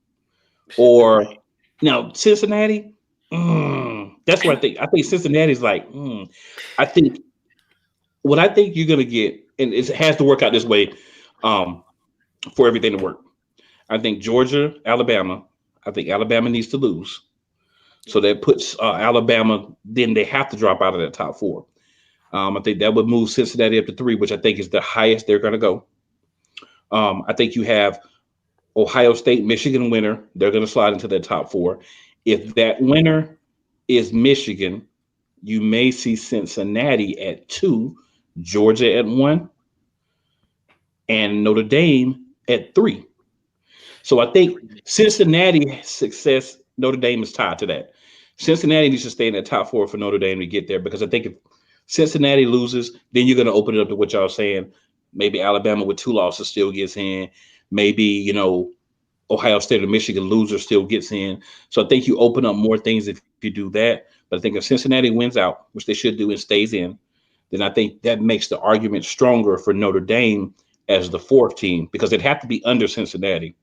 Or Right. now Cincinnati. That's what I think. I think Cincinnati's like. I think what I think you're going to get, and it has to work out this way for everything to work. I think Georgia, Alabama. I think Alabama needs to lose. So that puts Alabama, then they have to drop out of that top 4. I think that would move Cincinnati up to 3, which I think is the highest they're going to go. I think you have Ohio State, Michigan winner. They're going to slide into that top 4. If that winner is Michigan, you may see Cincinnati at 2, Georgia at 1, and Notre Dame at 3. So I think Cincinnati success, Notre Dame is tied to that. Cincinnati needs to stay in that top 4 for Notre Dame to get there, because I think if Cincinnati loses, then you're going to open it up to what y'all are saying. Maybe Alabama with 2 losses still gets in. Maybe, Ohio State or Michigan loser still gets in. So I think you open up more things if you do that. But I think if Cincinnati wins out, which they should do, and stays in, then I think that makes the argument stronger for Notre Dame as the 4th team, because it'd have to be under Cincinnati.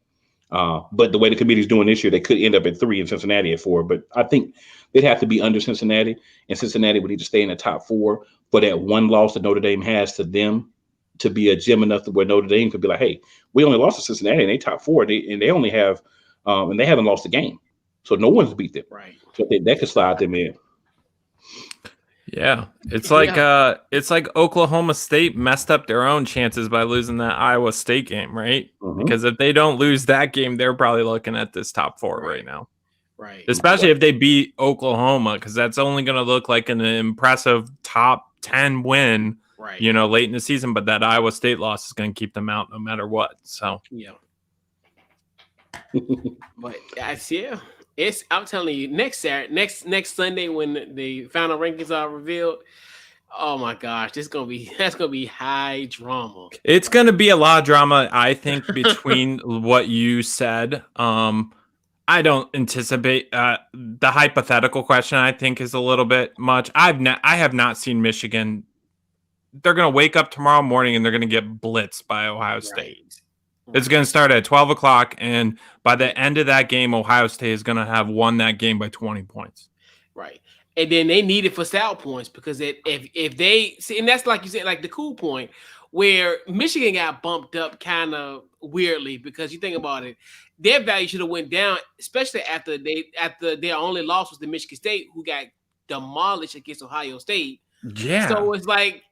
But the way the committee's doing this year, they could end up at 3 and Cincinnati at 4. But I think they'd have to be under Cincinnati, and Cincinnati would need to stay in the top 4 for that one loss that Notre Dame has to them to be a gem enough to where Notre Dame could be like, hey, we only lost to Cincinnati and they top 4, and they only have, and they haven't lost a game. So no one's beat them. Right. So that could slide them in. Yeah, it's like Oklahoma State messed up their own chances by losing that Iowa State game, right? Mm-hmm. Because if they don't lose that game, they're probably looking at this top 4 right now. Right. Especially if they beat Oklahoma, because that's only going to look like an impressive top 10 win, right, late in the season. But that Iowa State loss is going to keep them out no matter what. So yeah. But I'm telling you, next Sunday when the final rankings are revealed, oh my gosh, that's gonna be high drama. It's gonna be a lot of drama, I think, between what you said. I don't anticipate the hypothetical question. I think is a little bit much. I have not seen Michigan. They're gonna wake up tomorrow morning and they're gonna get blitzed by Ohio State. Right. It's going to start at 12 o'clock, and by the end of that game, Ohio State is going to have won that game by 20 points. Right. And then they need it for style points, because if they see, and that's like you said, like the cool point where Michigan got bumped up kind of weirdly, because you think about it, their value should have went down, especially after their only loss was the Michigan State, who got demolished against Ohio State. Yeah. So it's like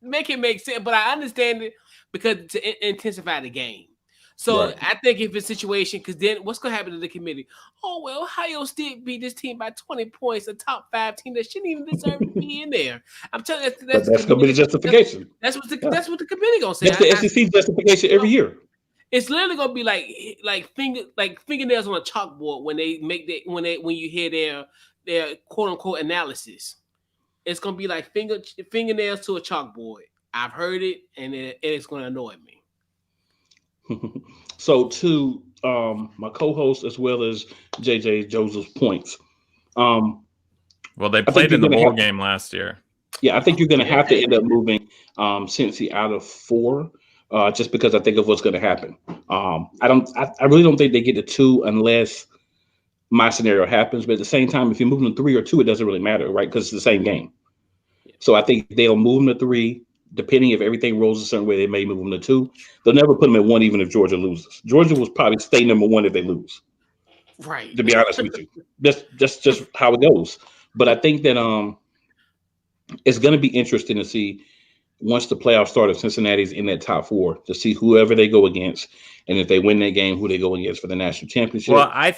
make it make sense, but I understand it, because to intensify the game. So right. I think if it's a situation, because then what's going to happen to the committee? Oh, well, Ohio State beat this team by 20 points, a top 5 team that shouldn't even deserve to be in there. I'm telling you, that's going to be the justification. That's what the committee going to say. That's the SEC justification every year. It's literally going to be like fingernails on a chalkboard when they make when you hear their quote unquote analysis. It's going to be like fingernails to a chalkboard. I've heard it, and it's going to annoy me. So to my co-host as well as JJ Joseph's points. Well, they played in the bowl game last year. Yeah, I think you're going to have to end up moving Cincy out of 4, just because I think of what's going to happen. I really don't think they get to 2 unless my scenario happens. But at the same time, if you move them to 3 or 2, it doesn't really matter, right? Because it's the same game. So I think they'll move them to 3. Depending if everything rolls a certain way, they may move them to 2. They'll never put them at 1, even if Georgia loses. Georgia will probably stay number 1 if they lose. Right. To be honest with you, just how it goes. But I think that it's going to be interesting to see once the playoffs start, if Cincinnati's in that top 4, to see whoever they go against, and if they win that game, who they go against for the national championship. Well, I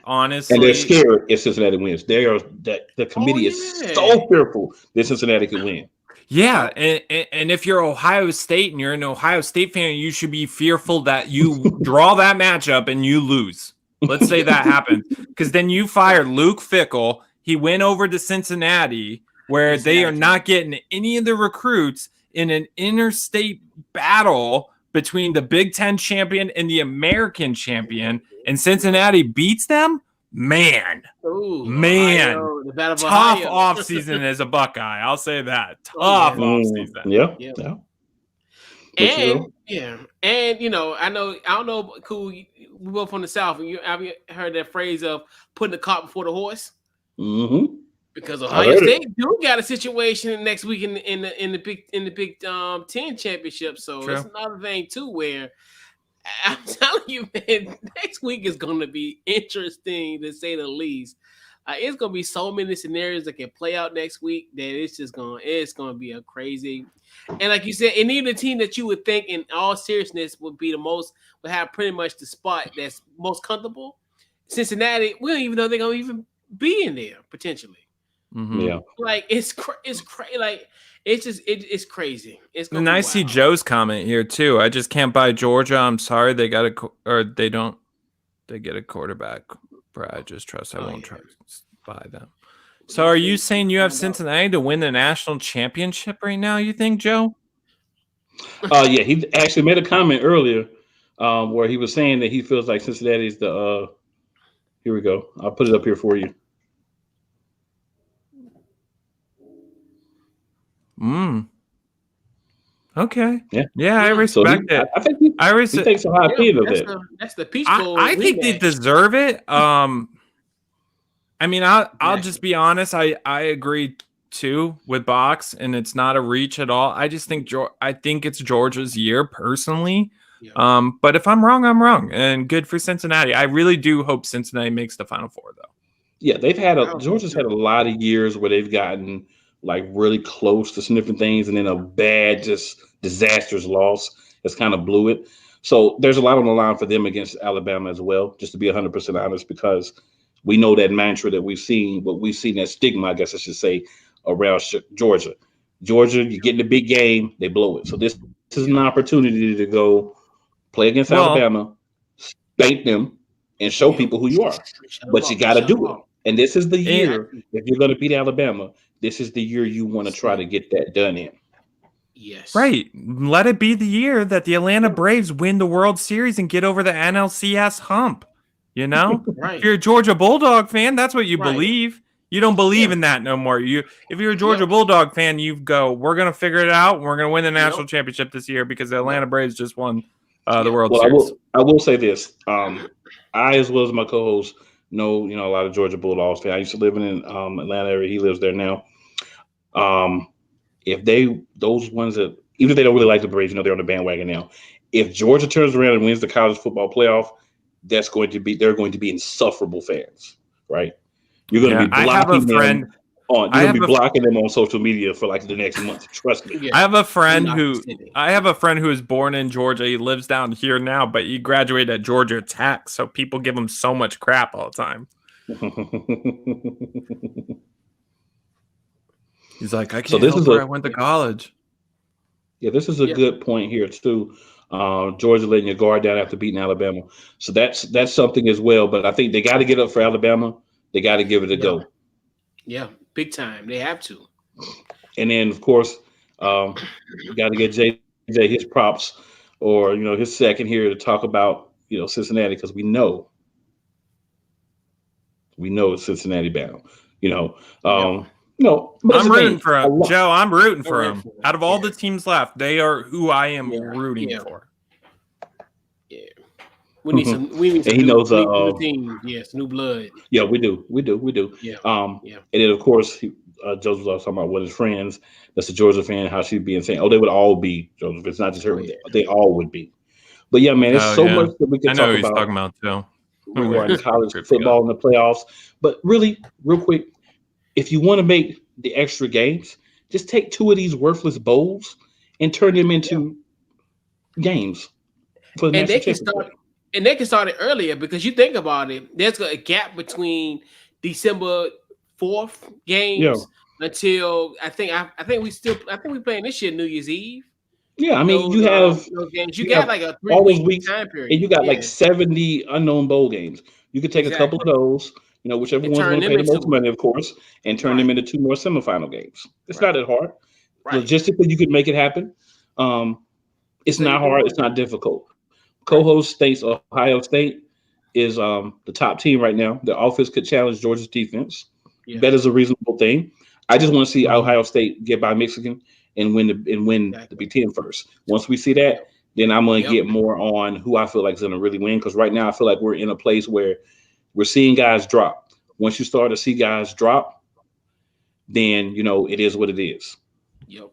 honestly, and they're scared if Cincinnati wins. They are that the committee is so fearful that Cincinnati could win. Yeah, and if you're Ohio State and you're an Ohio State fan, you should be fearful that you draw that matchup and you lose. Let's say that happens, because then you fire Luke Fickell. He went over to Cincinnati, where they are not getting any of the recruits in an interstate battle between the Big Ten champion and the American champion, and Cincinnati beats them. Man, Ohio, tough offseason as a Buckeye. I'll say that. Tough offseason. Yeah. And I don't know, cool. We both from the South, and have you heard that phrase of putting the cart before the horse? Mm-hmm. Because Ohio State do got a situation next week in the Big 10 championship, so True. That's another thing too. Where I'm telling you, man, next week is going to be interesting to say the least. It's going to be so many scenarios that can play out next week that it's going to be a crazy. And like you said, and even the team that you would think in all seriousness would have pretty much the spot that's most comfortable, Cincinnati, we don't even know they're going to even be in there potentially. Mm-hmm. Yeah, like it's crazy. Like it's crazy. And I see Joe's comment here too. I just can't buy Georgia. I'm sorry, they get a quarterback. But I just trust I won't try to buy them. So are you saying you have Cincinnati to win the national championship right now, you think, Joe? Yeah, he actually made a comment earlier where he was saying that he feels like Cincinnati's the here we go. I'll put it up here for you. Okay. Yeah, I respect it. I think he takes a high opinion of that. That's the Peach Bowl. I think they deserve it. I mean, I'll just be honest. I agree too with Box, and it's not a reach at all. I just think it's Georgia's year personally. Yeah. But if I'm wrong, I'm wrong, and good for Cincinnati. I really do hope Cincinnati makes the Final Four, though. Yeah, Georgia's had a lot of years where they've gotten like really close to sniffing things, and then a bad, just disastrous loss that's kind of blew it. So there's a lot on the line for them against Alabama as well, just to be 100% honest, because we know that mantra that we've seen, that stigma, I guess I should say, around Georgia. Georgia, you get in the big game, they blow it. So this is an opportunity to go play against Alabama, spank them, and show people who you are. But you got to do it. And this is the year, if you're going to beat Alabama, this is the year you want to try to get that done in. Yes. Right. Let it be the year that the Atlanta Braves win the World Series and get over the NLCS hump. You know? Right. If you're a Georgia Bulldog fan, that's what you believe. You don't believe in that no more. If you're a Georgia Bulldog fan, you go, we're going to figure it out. We're going to win the national championship this year because the Atlanta Braves just won the World Series. I will say this. I, as well as my co-host, know a lot of Georgia Bulldogs fans. I used to live in Atlanta area. He lives there now. If those ones that, even if they don't really like the Braves, they're on the bandwagon now. If Georgia turns around and wins the college football playoff, they're going to be insufferable fans, right? You're going to be blocking them. You're going to be blocking them on social media for like the next month. Trust me. I have a friend who is born in Georgia. He lives down here now, but he graduated at Georgia Tech, so people give him so much crap all the time. He's like, I can't help where I went to college. Yeah, this is a good point here too. Georgia letting your guard down after beating Alabama. So that's something as well. But I think they got to get up for Alabama. They got to give it a go. Yeah, big time. They have to. And then, of course, you got to get JJ his props or, his second here to talk about, Cincinnati, because we know it's Cincinnati bound. No, but I'm rooting for him. him. Joe, I'm rooting for him. for him. Out of all the teams left, they are who I am rooting for. Yeah. We need some and he knows new team. Yes, new blood. Yeah, we do. Yeah. And then of course Joseph was talking about what his friends, that's a Georgia fan, how she'd be insane. Oh, they would all be, Joseph. It's not just her, they all would be. But yeah, man, it's much that we can talk about. I know who he's talking about too. Regarding college football in the playoffs. But really, real quick, if you want to make the extra games, just take 2 of these worthless bowls and turn them into games for the national championship. And they can start it earlier, because you think about it, there's a gap between December 4th games until I think we playing this year New Year's Eve. Yeah, I mean, you have those games. You got like a 3-week time period, and you got like 70 unknown bowl games. You could take a couple of those, whichever one's going to pay the most money, of course, and turn them into 2 more semifinal games. It's not that hard. Right. Logistically, you could make it happen. It's not hard. It's not difficult. Co-host states Ohio State is the top team right now. Their offense could challenge Georgia's defense. Yeah. That is a reasonable thing. I just want to see Ohio State get by Michigan and win the Big Ten first. Once we see that, then I'm going to get more on who I feel like is going to really win. Because right now I feel like we're in a place where we're seeing guys drop. Once you start to see guys drop, then it is what it is. Yep.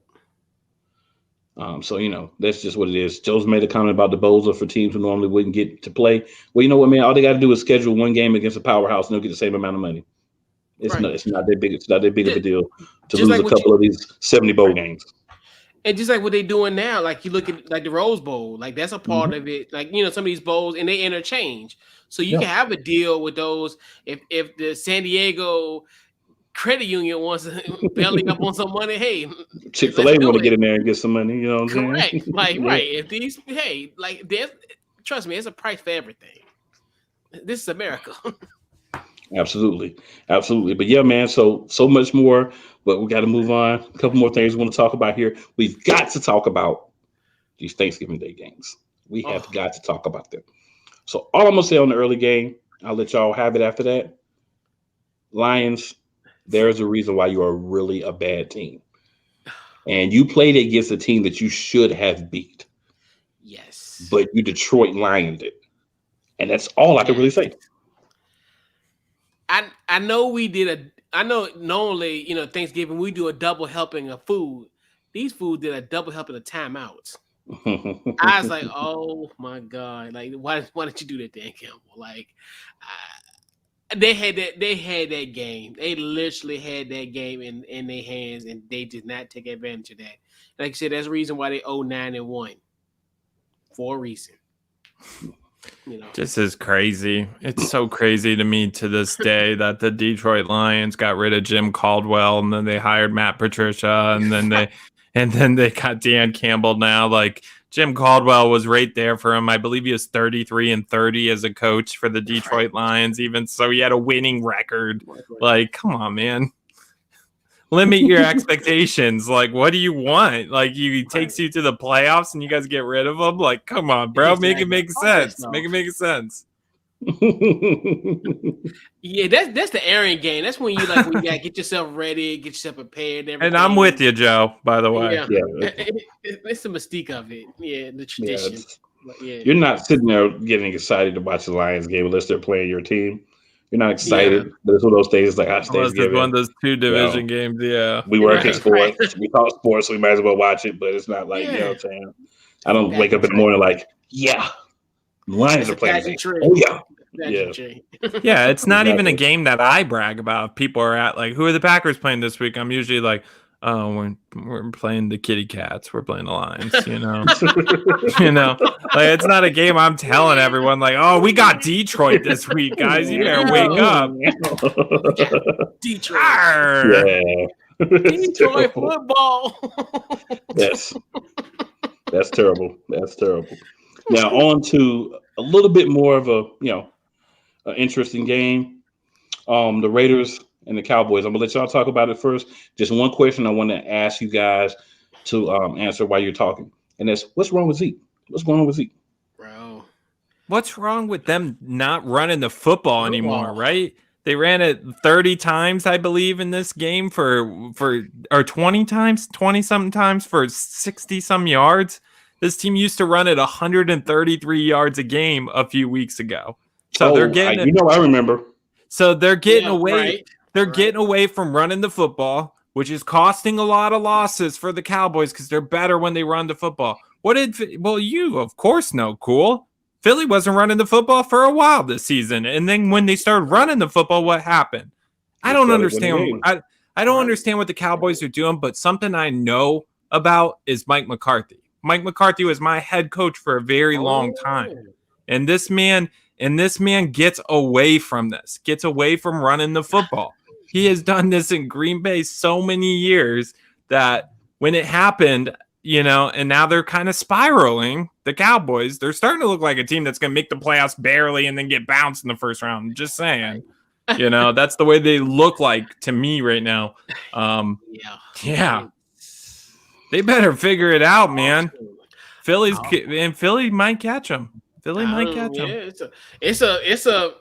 So that's just what it is. Joe's made a comment about the bowls are for teams who normally wouldn't get to play. Well, you know what, man? All they got to do is schedule one game against a powerhouse, and they'll get the same amount of money. It's not that big. It's not that big of a deal to lose a couple of these 70 bowl games. And just like what they're doing now, like you look at like the Rose Bowl, like that's a part of it. Like some of these bowls, and they interchange, so you can have a deal with those. If the San Diego Credit Union wants to belly up on some money, hey, Chick-fil-A want to get in there and get some money. You know what I'm saying? Correct. Like right. If these, trust me, there's a price for everything. This is America. Absolutely. But yeah, man, so much more, but we got to move on. A couple more things we want to talk about here. We've got to talk about these Thanksgiving Day games. We have got to talk about them. So all I'm going to say on the early game, I'll let y'all have it after that. Lions, there's a reason why you are really a bad team. And you played against a team that you should have beat. Yes. But you Detroit Lions it. And that's all I can really say. I know normally, Thanksgiving we do a double helping of food. These fools did a double helping of timeouts. I was like, oh my God. Like, why did you do that, Dan Campbell? Like, they had that game. They literally had that game in their hands, and they did not take advantage of that. Like I said, that's the reason why they 9-1. For a reason. This is crazy. It's so crazy to me to this day that the Detroit Lions got rid of Jim Caldwell, and then they hired Matt Patricia, and then they got Dan Campbell now. Like, Jim Caldwell was right there for him. I believe he was 33-30 as a coach for the Detroit Lions, even so he had a winning record. Like, come on, man. Limit your expectations. Like, what do you want? Like, he takes you to the playoffs and you guys get rid of him? Like, come on, bro. Make it make sense. Make it make sense. Yeah, that's the Aaron game. That's when you gotta get yourself ready, get yourself prepared. And I'm with you, Joe, by the way. Yeah. It's the mystique of it. Yeah, the tradition. You're not sitting there getting excited to watch the Lions game unless they're playing your team. You're not excited, but it's one of those days like Thanksgiving. One of those 2 division games, yeah. We work in sports. We talk sports, so we might as well watch it, but it's not like, you know what I'm saying? I don't wake up in the morning like, the Lions are playing. Oh, yeah, it's not even a game that I brag about. People are at like, who are the Packers playing this week? I'm usually like, oh, we're playing the Kitty Cats. We're playing the Lions, like it's not a game I'm telling everyone like, oh, we got Detroit this week, guys. You better wake up. Detroit. Detroit football. Yes. That's terrible. Now on to a little bit more of an interesting game. The Raiders and the Cowboys. I'm gonna let y'all talk about it first. Just one question I want to ask you guys to answer while you're talking, and that's what's wrong with Zeke? What's going on with Zeke, bro? What's wrong with them not running the football anymore? Right? They ran it 30 times, I believe, in this game or 20 times, 20-something times for 60-some yards. This team used to run it 133 yards a game a few weeks ago. So they're getting it. I remember. So they're getting away. Right, they're getting away from running the football, which is costing a lot of losses for the Cowboys because they're better when they run the football. You of course know, cool. Philly wasn't running the football for a while this season, and then when they started running the football, what happened? I don't understand. I don't understand what the Cowboys are doing, but something I know about is Mike McCarthy. Mike McCarthy was my head coach for a very long time, and this man gets away from this, gets away from running the football. He has done this in Green Bay so many years that when it happened, and now they're kind of spiraling. The Cowboys, they're starting to look like a team that's going to make the playoffs barely and then get bounced in the first round. Just saying, that's the way they look like to me right now. Yeah. They better figure it out, man. Philly might catch them. Philly might catch them. It's a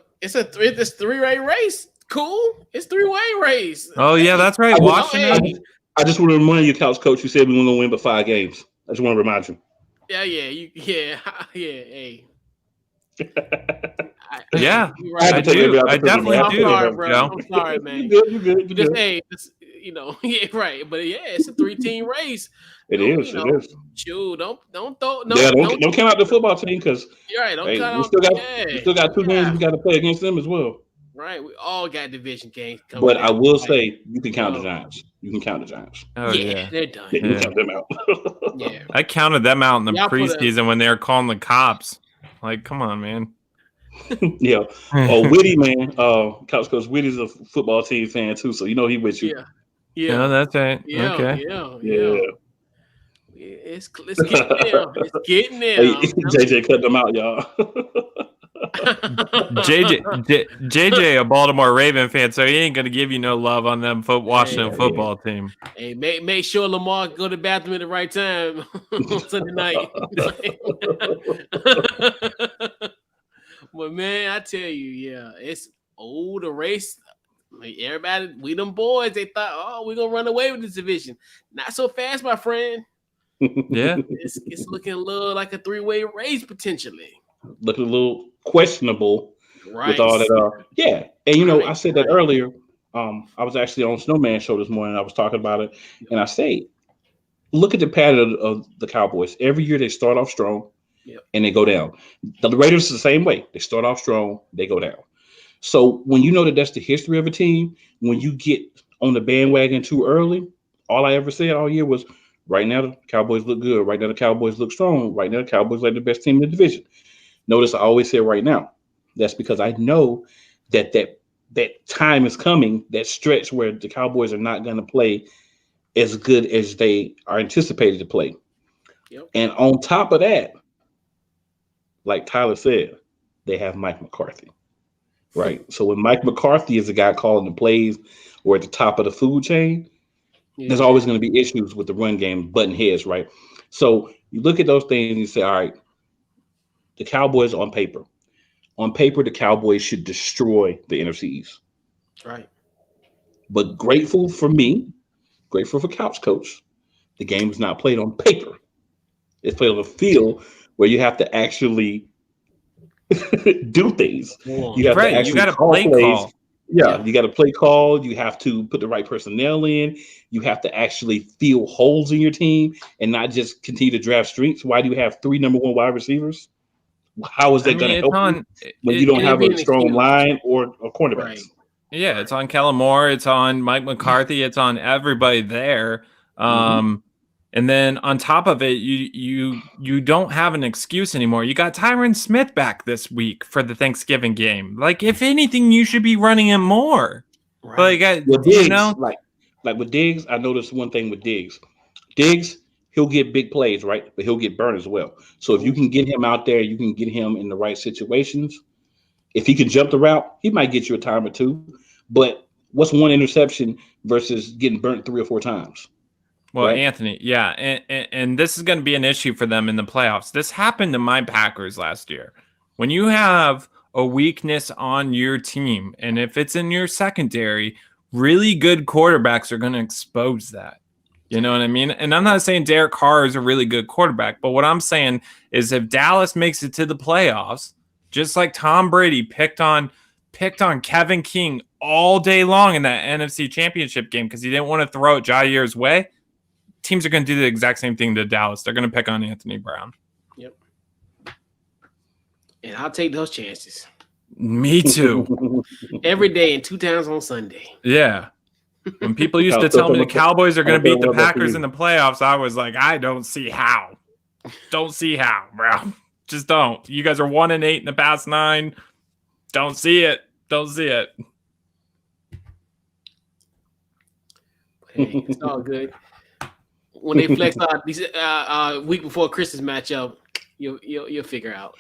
three-way race. Cool. It's three-way race. Oh yeah, that's right. Washington. I just want to remind you, Couch Coach, you said we were going to win but 5 games. I just want to remind you. Hey. I do. I definitely do. I'm sorry, man. You good. Right. But it's a 3-team race. It is. Shoot, don't count out the football team because we still got 2 games we got to play against them as well. Right, we all got division games coming. But I will say, you can count the Giants. Oh yeah, they're done. You can count them out. Yeah, I counted them out in the preseason when they were calling the cops. Like, come on, man. Yeah. Oh, Whitty, man. Couch Coach Whitty's a football team fan too, so he with you. Yeah. No, that's right. Yeah. Okay. Yeah. It's getting there. It's getting there. Hey, JJ cut them out, y'all. JJ, a Baltimore Raven fan, so he ain't gonna give you no love on them Washington football team. Hey, make sure Lamar go to the bathroom at the right time on Sunday night. But man, I tell you, it's old a race. Like everybody, we them boys, they thought, we're gonna run away with this division. Not so fast, my friend. Yeah, it's looking a little like a 3-way race potentially. Looking a little questionable with all that. And I said that earlier. I was actually on Snowman Show this morning. I was talking about it, and I say, look at the pattern of the Cowboys. Every year they start off strong, and they go down. The Raiders is the same way. They start off strong, they go down. So when you know that that's the history of a team, when you get on the bandwagon too early, all I ever said all year was, right now the Cowboys look good. Right now the Cowboys look strong. Right now the Cowboys are the best team in the division. Notice I always say right now. That's because I know that time is coming, that stretch where the Cowboys are not going to play as good as they are anticipated to play. Yep. And on top of that, like Tyler said, they have Mike McCarthy. Right. So when Mike McCarthy is the guy calling the plays or at the top of the food chain, there's always going to be issues with the run game, button heads, right? So you look at those things and you say, all right, the Cowboys on paper, the Cowboys should destroy the NFC East. Right. But grateful for Couch Coach, the game is not played on paper. It's played on the field where you have to actually do things. You have to actually call plays. Yeah, you got to play call. You have to put the right personnel in. You have to actually fill holes in your team and not just continue to draft strengths. Why do you have 3 number 1 wide receivers? How is that going to help you when you don't have a strong line or cornerbacks? Right. Yeah, it's on Kellen Moore. It's on Mike McCarthy. It's on everybody there. And then on top of it, you don't have an excuse anymore. You got Tyron Smith back this week for the Thanksgiving game. Like, if anything, you should be running him more. Right. Like, Diggs, like with Diggs, I noticed one thing with Diggs. Diggs, he'll get big plays, right? But he'll get burned as well. So if you can get him out there, you can get him in the right situations. If he can jump the route, he might get you a time or 2. But what's 1 interception versus getting burnt 3 or 4 times? Well, right? Anthony, and this is going to be an issue for them in the playoffs. This happened to my Packers last year. When you have a weakness on your team. And if it's in your secondary, really good quarterbacks are going to expose that. You know what I mean? And I'm not saying Derek Carr is a really good quarterback, but what I'm saying is if Dallas makes it to the playoffs, just like Tom Brady picked on Kevin King all day long in that NFC Championship game because he didn't want to throw it Jair's way, teams are going to do the exact same thing to Dallas. They're going to pick on Anthony Brown. Yep. And I'll take those chances. Me too. Every day and 2 times on Sunday. Yeah. When people used to tell me the Cowboys are going to beat the Packers in the playoffs, I was like, I don't see how. Don't see how, bro. Just don't. You guys are 1-8 in the past 9. Don't see it. Don't see it. Hey, it's all good. When they flex out these week before Christmas matchup, you'll figure out.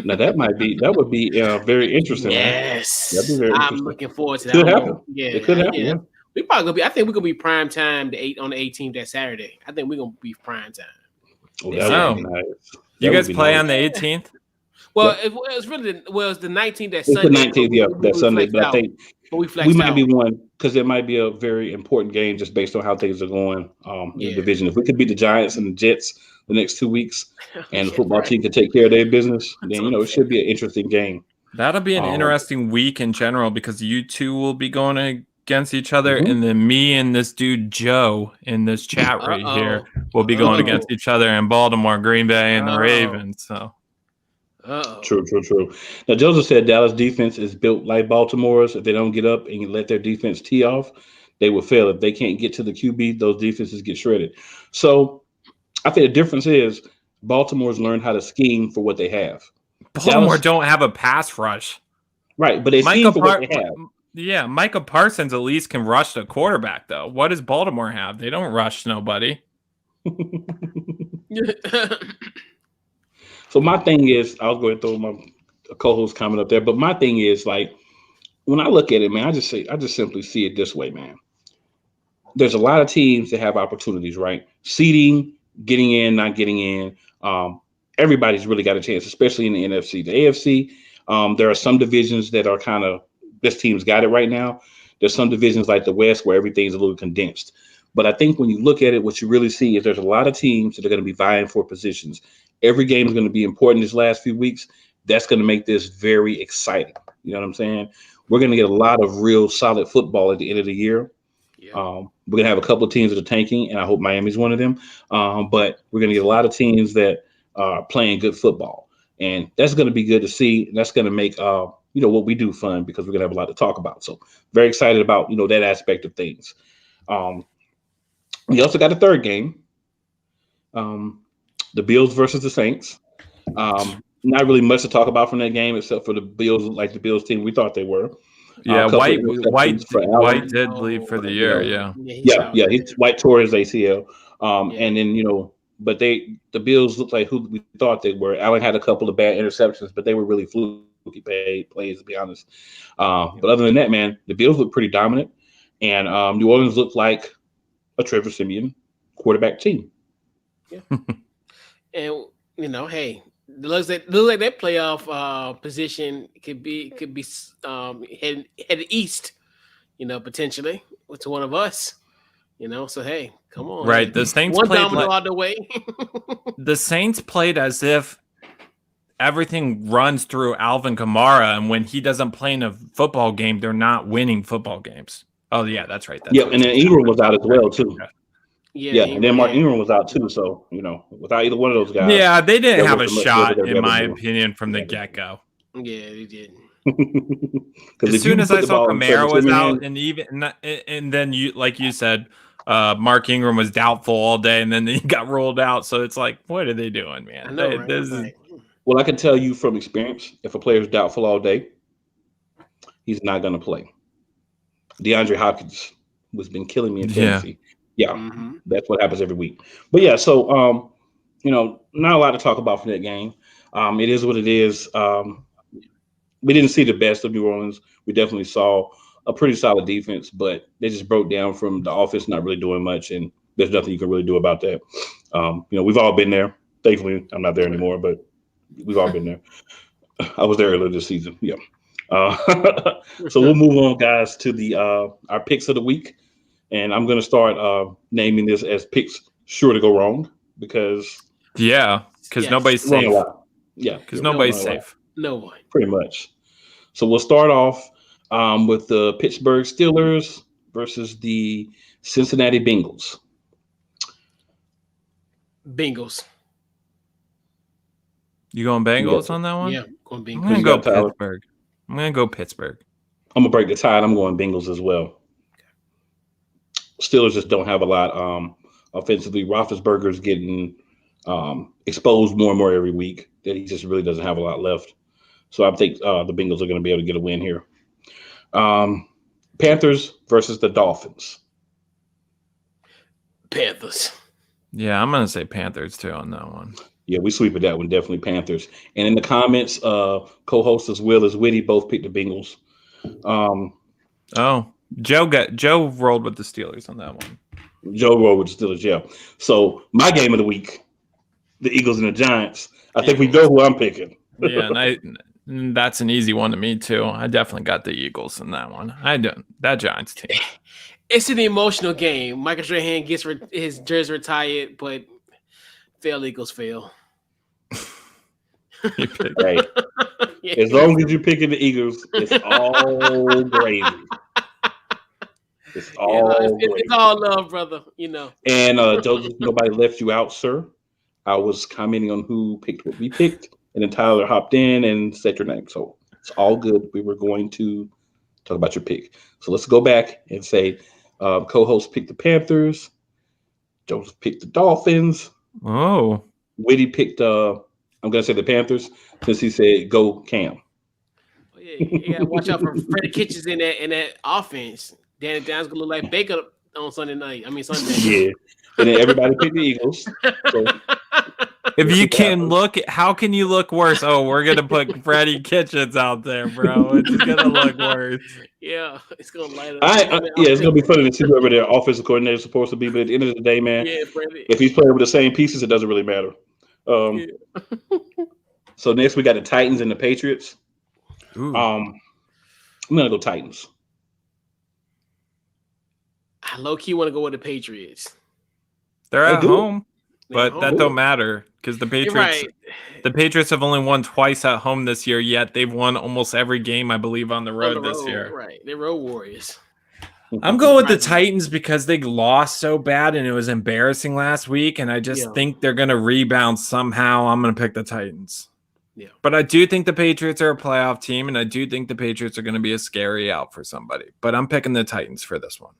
Now that would be very interesting. Yes, that'd be very interesting. I'm looking forward to that. Could happen. Yeah, it could happen. Yeah. We probably gonna be. I think we're gonna be prime time on the 18th that Saturday. I think we're gonna be prime time. Oh, that would be nice. You guys play on the 18th? Well, it was really it was the 19th. That it's Sunday. The 19th, yeah, that Sunday. But I think we might be one because it might be a very important game just based on how things are going in the division. If we could beat the Giants and the Jets the next 2 weeks, and the football team can take care of their business, then it should be an interesting game. That'll be an interesting week in general because you two will be going against each other, and then me and this dude Joe in this chat right here will be going against each other in Baltimore, Green Bay, and the Ravens. So. True. Now, Joseph said Dallas defense is built like Baltimore's. If they don't get up and you let their defense tee off, they will fail. If they can't get to the QB, those defenses get shredded. So I think the difference is Baltimore's learned how to scheme for what they have. Baltimore don't have a pass rush. Right, but they scheme for what they have. Yeah, Micah Parsons at least can rush the quarterback, though. What does Baltimore have? They don't rush nobody. So my thing is, I was going to throw my co-host comment up there, but my thing is, like, when I look at it, man, I just simply see it this way, man. There's a lot of teams that have opportunities, right? Seeding, getting in, not getting in. Everybody's really got a chance, especially in the NFC. The AFC, there are some divisions that are kind of, this team's got it right now. There's some divisions like the West where everything's a little condensed. But I think when you look at it, what you really see is there's a lot of teams that are going to be vying for positions. Every game is going to be important this last few weeks. That's going to make this very exciting. You know what I'm saying? We're going to get a lot of real solid football at the end of the year. Yeah. We're going to have a couple of teams that are tanking, and I hope Miami's one of them. But we're going to get a lot of teams that are playing good football. And that's going to be good to see. And that's going to make what we do fun because we're going to have a lot to talk about. So very excited about, that aspect of things. We also got a third game. The Bills versus the Saints. Not really much to talk about from that game except for the Bills, like the Bills team we thought they were. Yeah, White did leave for the year. Yeah. White tore his ACL. And then but the Bills looked like who we thought they were. Allen had a couple of bad interceptions, but they were really fluky plays to be honest. But other than that, man, the Bills looked pretty dominant, and New Orleans looked like a Trevor Siemian quarterback team. Yeah. And hey, it looks like that playoff position could be headed east, potentially to one of us. So hey, come on. Right, the Saints one played domino out the way. The Saints played as if everything runs through Alvin Kamara, and when he doesn't play in a football game, they're not winning football games. Oh yeah, that's right. And then Ingram was out as well too. Yeah, and then Mark Ingram was out too. So without either one of those guys, they didn't have a shot, in my opinion, from the get-go. Yeah, they didn't. As soon as I saw Kamara was out, and then you, like you said, Mark Ingram was doubtful all day, and then he got rolled out. So it's like, what are they doing, man? I know, right? Well, I can tell you from experience, if a player's doubtful all day, he's not going to play. DeAndre Hopkins has been killing me in fantasy. Yeah, That's what happens every week. But yeah, so not a lot to talk about from that game. It is what it is. We didn't see the best of New Orleans. We definitely saw a pretty solid defense, but they just broke down from the offense not really doing much, and there's nothing you can really do about that. We've all been there. Thankfully, I'm not there anymore, but we've all been there. I was there earlier this season. Yeah. So we'll move on, guys, to the our picks of the week, and I'm going to start naming this as picks sure to go wrong because Yeah, because nobody's wrong a safe. lot. Yeah, Because nobody's safe. No one. Pretty much. So we'll start off with the Pittsburgh Steelers versus the Cincinnati Bengals. Bengals. You going Bengals Yeah. on that one? Yeah, going I'm Bengals. going to you go got, Tyler? Pittsburgh. I'm going to go Pittsburgh. I'm gonna break the tide. I'm going Bengals as well. Steelers just don't have a lot offensively. Roethlisberger's getting exposed more and more every week. That he just really doesn't have a lot left. So I think the Bengals are going to be able to get a win here. Panthers versus the Dolphins. Panthers. Yeah, I'm going to say Panthers too on that one. Yeah, we sweep at that one. Definitely Panthers. And in the comments, co-hosts as well as Witty both picked the Bengals. Joe rolled with the Steelers on that one. Joe rolled with the Steelers, yeah. So my game of the week, the Eagles and the Giants. I think we know who I'm picking. Yeah, and that's an easy one to me too. I definitely got the Eagles in that one. I don't that Giants team. It's an emotional game. Michael Strahan gets his jersey retired, but Eagles fail. Hey, as long as you're picking the Eagles, it's all gravy. It's all it's all love, brother. You know. And Joseph, nobody left you out, sir. I was commenting on who picked what we picked, and then Tyler hopped in and said your name. So it's all good. We were going to talk about your pick. So let's go back and say co-host picked the Panthers. Joseph picked the Dolphins. Oh. Witty picked I'm gonna say the Panthers since he said go Cam. You gotta watch out for Freddie Kitchens in that offense. Danny Downs gonna look like Baker on Sunday. Yeah. And then everybody picked the Eagles. So if you can look, how can you look worse? Oh, we're gonna put Freddie Kitchens out there, bro. It's gonna look worse. Yeah, it's gonna light up. It's gonna be funny to see whoever their offensive coordinator is supposed to be. But at the end of the day, man, if he's playing with the same pieces, it doesn't really matter. So next we got the Titans and the Patriots. I'm gonna go Titans. I low key want to go with the Patriots. They're at home, but that don't matter because the Patriots have only won twice at home this year. Yet they've won almost every game, I believe, on the road this year. Right, they're road warriors. I'm going with the Titans because they lost so bad and it was embarrassing last week, and I just think they're going to rebound somehow. I'm going to pick the Titans. Yeah, but I do think the Patriots are a playoff team, and I do think the Patriots are going to be a scary out for somebody. But I'm picking the Titans for this one.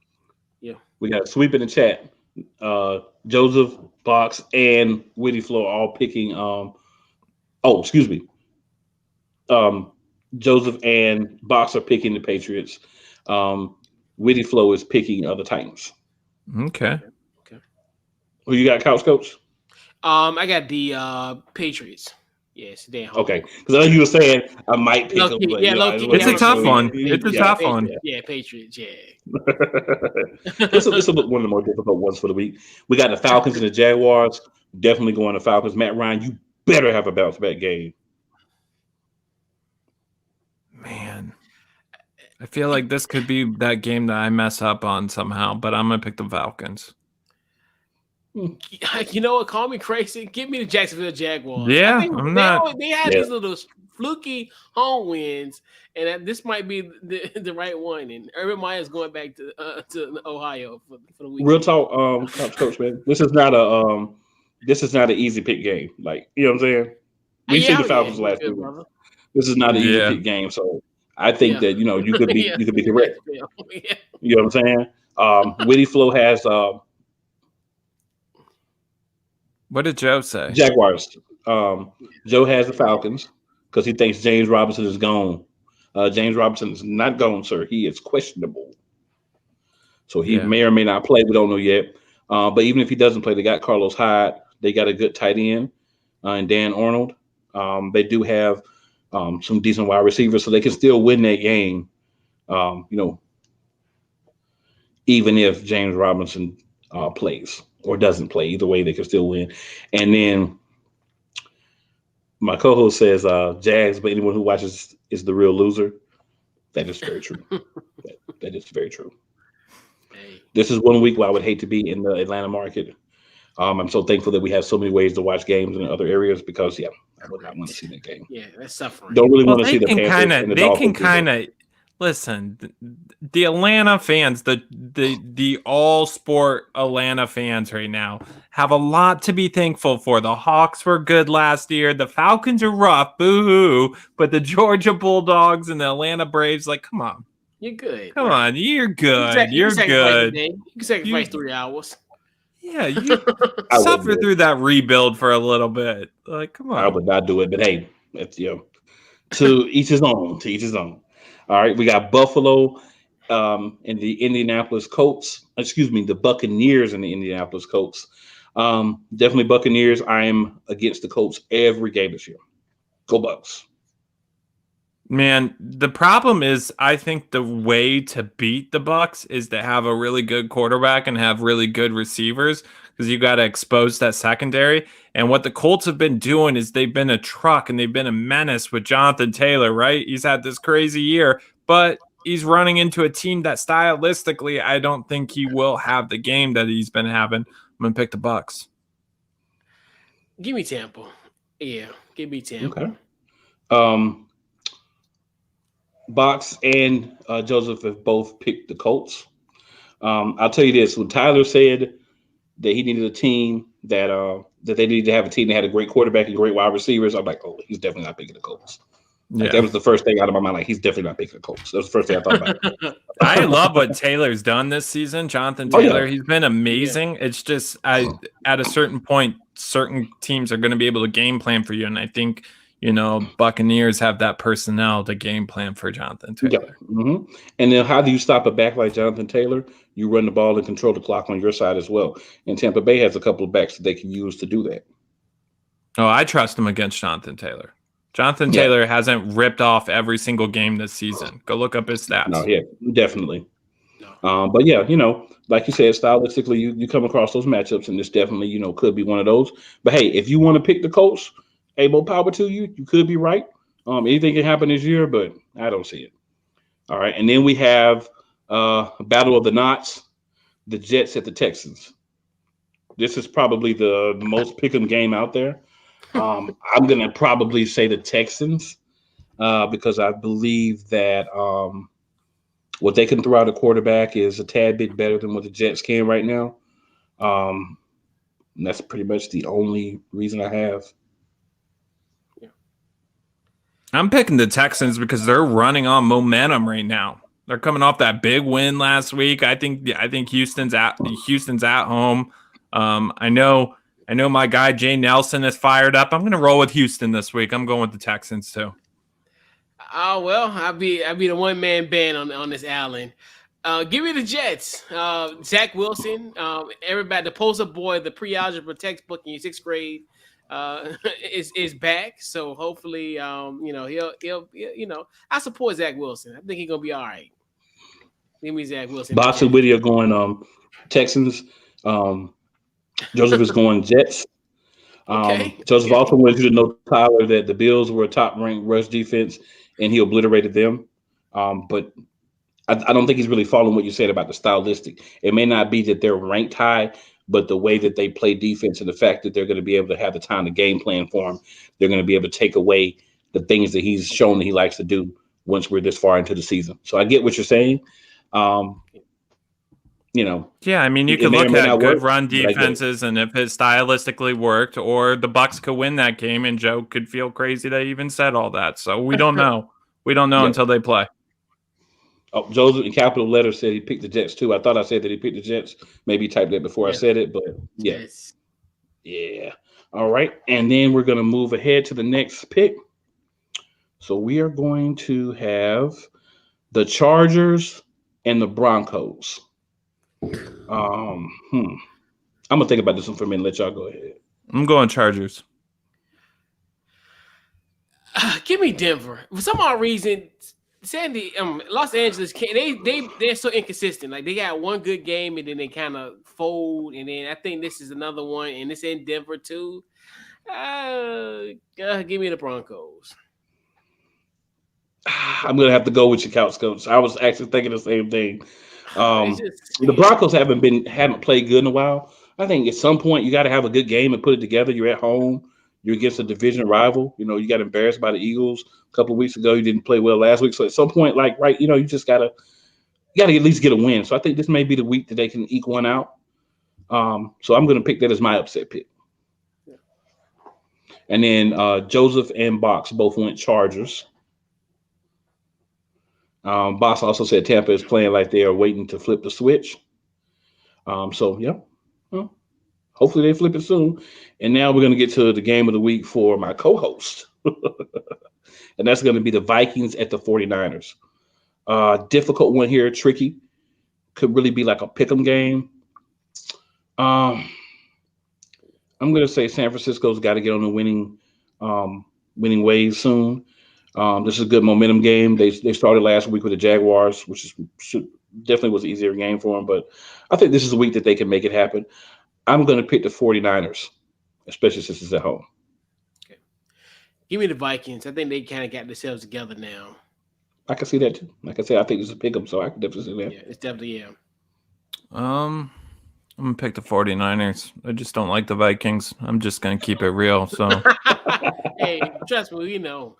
Yeah, we got a sweep in the chat. Joseph, Box, and Witty Flow all picking. Joseph and Box are picking the Patriots. Witty Flow is picking the Titans. Okay. Who you got, Couch Coach? I got the Patriots. Yes, they home. Okay, because I know you were saying I might pick them. But, it's a tough one. It's a tough one. Yeah, Patriots. Yeah. This is one of the more difficult ones for the week. We got the Falcons and the Jaguars. Definitely going to Falcons. Matt Ryan, you better have a bounce back game. Man, I feel like this could be that game that I mess up on somehow, but I'm gonna pick the Falcons. You know what? Call me crazy. Give me the Jacksonville Jaguars. Yeah, I'm not. They had these little fluky home wins, and this might be the right one. And Urban Meyer's going back to Ohio for the week. Real talk, Coach, man. This is not an easy pick game. Like, you know what I'm saying? We see the Falcons last week. This is not an easy pick game, so I think that you could be you could be correct. You know what I'm saying? Witty Flow has. What did Joe say? Jaguars. Joe has the Falcons because he thinks James Robinson is gone. James Robinson is not gone, sir. He is questionable. So he may or may not play. We don't know yet. But even if he doesn't play, they got Carlos Hyde. They got a good tight end and Dan Arnold. They do have some decent wide receivers, so they can still win that game, even if James Robinson plays or doesn't play. Either way, they can still win. And then My co-host says Jags, but anyone who watches is the real loser. That is very true. That is very true. Hey, This is one week where I would hate to be in the Atlanta market. I'm so thankful that we have so many ways to watch games in other areas because, yeah, I would not want to correct. see that game. Yeah, that's suffering. Don't really Well, want to see the Panthers and the they can Dolphins either. kind of listen. The Atlanta fans, the all sport Atlanta fans right now have a lot to be thankful for. The Hawks were good last year. The Falcons are rough, boo hoo. But the Georgia Bulldogs and the Atlanta Braves, like, You're good. come Right. on, you're You can, good, you can you're sacrifice a good. day. You can sacrifice You, 3 hours. yeah, you I wouldn't suffer do it. through that rebuild for a little bit. Like, come I on. would not do it. But hey, that's to each his own. To each his own. All right, we got Buffalo and the Indianapolis Colts. Excuse me, the Buccaneers and the Indianapolis Colts. Definitely Buccaneers. I am against the Colts every game this year. Go Bucks. Man, the problem is I think the way to beat the Bucks is to have a really good quarterback and have really good receivers because you got to expose that secondary. And what the Colts have been doing is they've been a truck and they've been a menace with Jonathan Taylor, right? He's had this crazy year, but he's running into a team that stylistically I don't think he will have the game that he's been having. I'm going to pick the Bucks. Give me Tampa. Yeah, give me Tampa. Okay. Box and Joseph have both picked the Colts. I'll tell you this: when Tyler said that he needed a team that they needed to have a team that had a great quarterback and great wide receivers, I'm like, oh, he's definitely not picking the Colts. Like that was the first thing out of my mind. Like he's definitely not picking the Colts. That was the first thing I thought about. I love what Taylor's done this season. Jonathan Oh, yeah. Taylor, he's been amazing. It's just at a certain point, certain teams are going to be able to game plan for you. And I think, Buccaneers have that personnel to game plan for Jonathan Taylor. Yeah. Mm-hmm. And then how do you stop a back like Jonathan Taylor? You run the ball and control the clock on your side as well. And Tampa Bay has a couple of backs that they can use to do that. Oh, I trust him against Jonathan Taylor. Jonathan Taylor hasn't ripped off every single game this season. Go look up his stats. No, yeah, definitely. No. But yeah, like you said, stylistically, you come across those matchups, and this definitely, could be one of those. But hey, if you want to pick the Colts, hey, more power to you. You could be right. Anything can happen this year, but I don't see it. All right, and then we have Battle of the Knots, the Jets at the Texans. This is probably the most pick'em game out there. I'm gonna probably say the Texans because I believe that what they can throw out a quarterback is a tad bit better than what the Jets can right now. And that's pretty much the only reason I have. I'm picking the Texans because they're running on momentum right now. They're coming off that big win last week. I think Houston's at home. I know my guy Jay Nelson is fired up. I'm going to roll with Houston this week. I'm going with the Texans too. Oh well, I'll be the one man band on this Allen. Give me the Jets. Zach Wilson. Everybody, the poster boy, the pre-algebra textbook in your 6th grade, is back. So hopefully, he'll I support Zach Wilson. I think he's gonna be all right. Give me Zach Wilson. Box and Whitty are going Texans. Joseph is going Jets. Okay. Joseph also wanted you to know, Tyler, that the Bills were a top-ranked rush defense, and he obliterated them. But I don't think he's really following what you said about the stylistic. It may not be that they're ranked high, but the way that they play defense and the fact that they're going to be able to have the time to game plan for him, they're going to be able to take away the things that he's shown that he likes to do once we're this far into the season. So I get what you're saying. Yeah, I mean, you can look at good run defenses, and if it stylistically worked, or the Bucks could win that game, and Joe could feel crazy that he even said all that. So we don't know. We don't know until they play. Oh, Joseph in capital letters said he picked the Jets too. I thought I said that he picked the Jets. Maybe he typed that before I said it, but yeah. Yes. Yeah. All right. And then we're going to move ahead to the next pick. So we are going to have the Chargers and the Broncos. I'm gonna think about this one for a minute. Let y'all go ahead. I'm going Chargers. Give me Denver. For some odd reason, Los Angeles they're so inconsistent. Like they got one good game and then they kind of fold, and then I think this is another one, and it's in Denver too. Give me the Broncos. I'm gonna have to go with your couch coach. I was actually thinking the same thing. It's just The Broncos haven't played good in a while. I think at some point you got to have a good game and put it together. You're at home. You're against a division rival. You know, you got embarrassed by the Eagles a couple of weeks ago. You didn't play well last week. So at some point, like right, you know, you gotta at least get a win. So I think this may be the week that they can eke one out. So I'm gonna pick that as my upset pick. And then Joseph and Box both went Chargers. Boss also said Tampa is playing like they are waiting to flip the switch. So yeah, well, hopefully they flip it soon. And now we're going to get to the game of the week for my co-host, and that's going to be the Vikings at the 49ers. Difficult one here, tricky. Could really be like a pick'em game. I'm going to say San Francisco's got to get on the winning ways soon. This is a good momentum game. They started last week with the Jaguars, which definitely was an easier game for them. But I think this is a week that they can make it happen. I'm going to pick the 49ers, especially since it's at home. Okay. Give me the Vikings. I think they kind of got themselves together now. I can see that too. Like I said, I think it's a pick 'em, so I can definitely see that. Yeah, it's definitely I'm gonna pick the 49ers. I just don't like the Vikings. I'm just gonna keep it real. So hey, trust me, you know.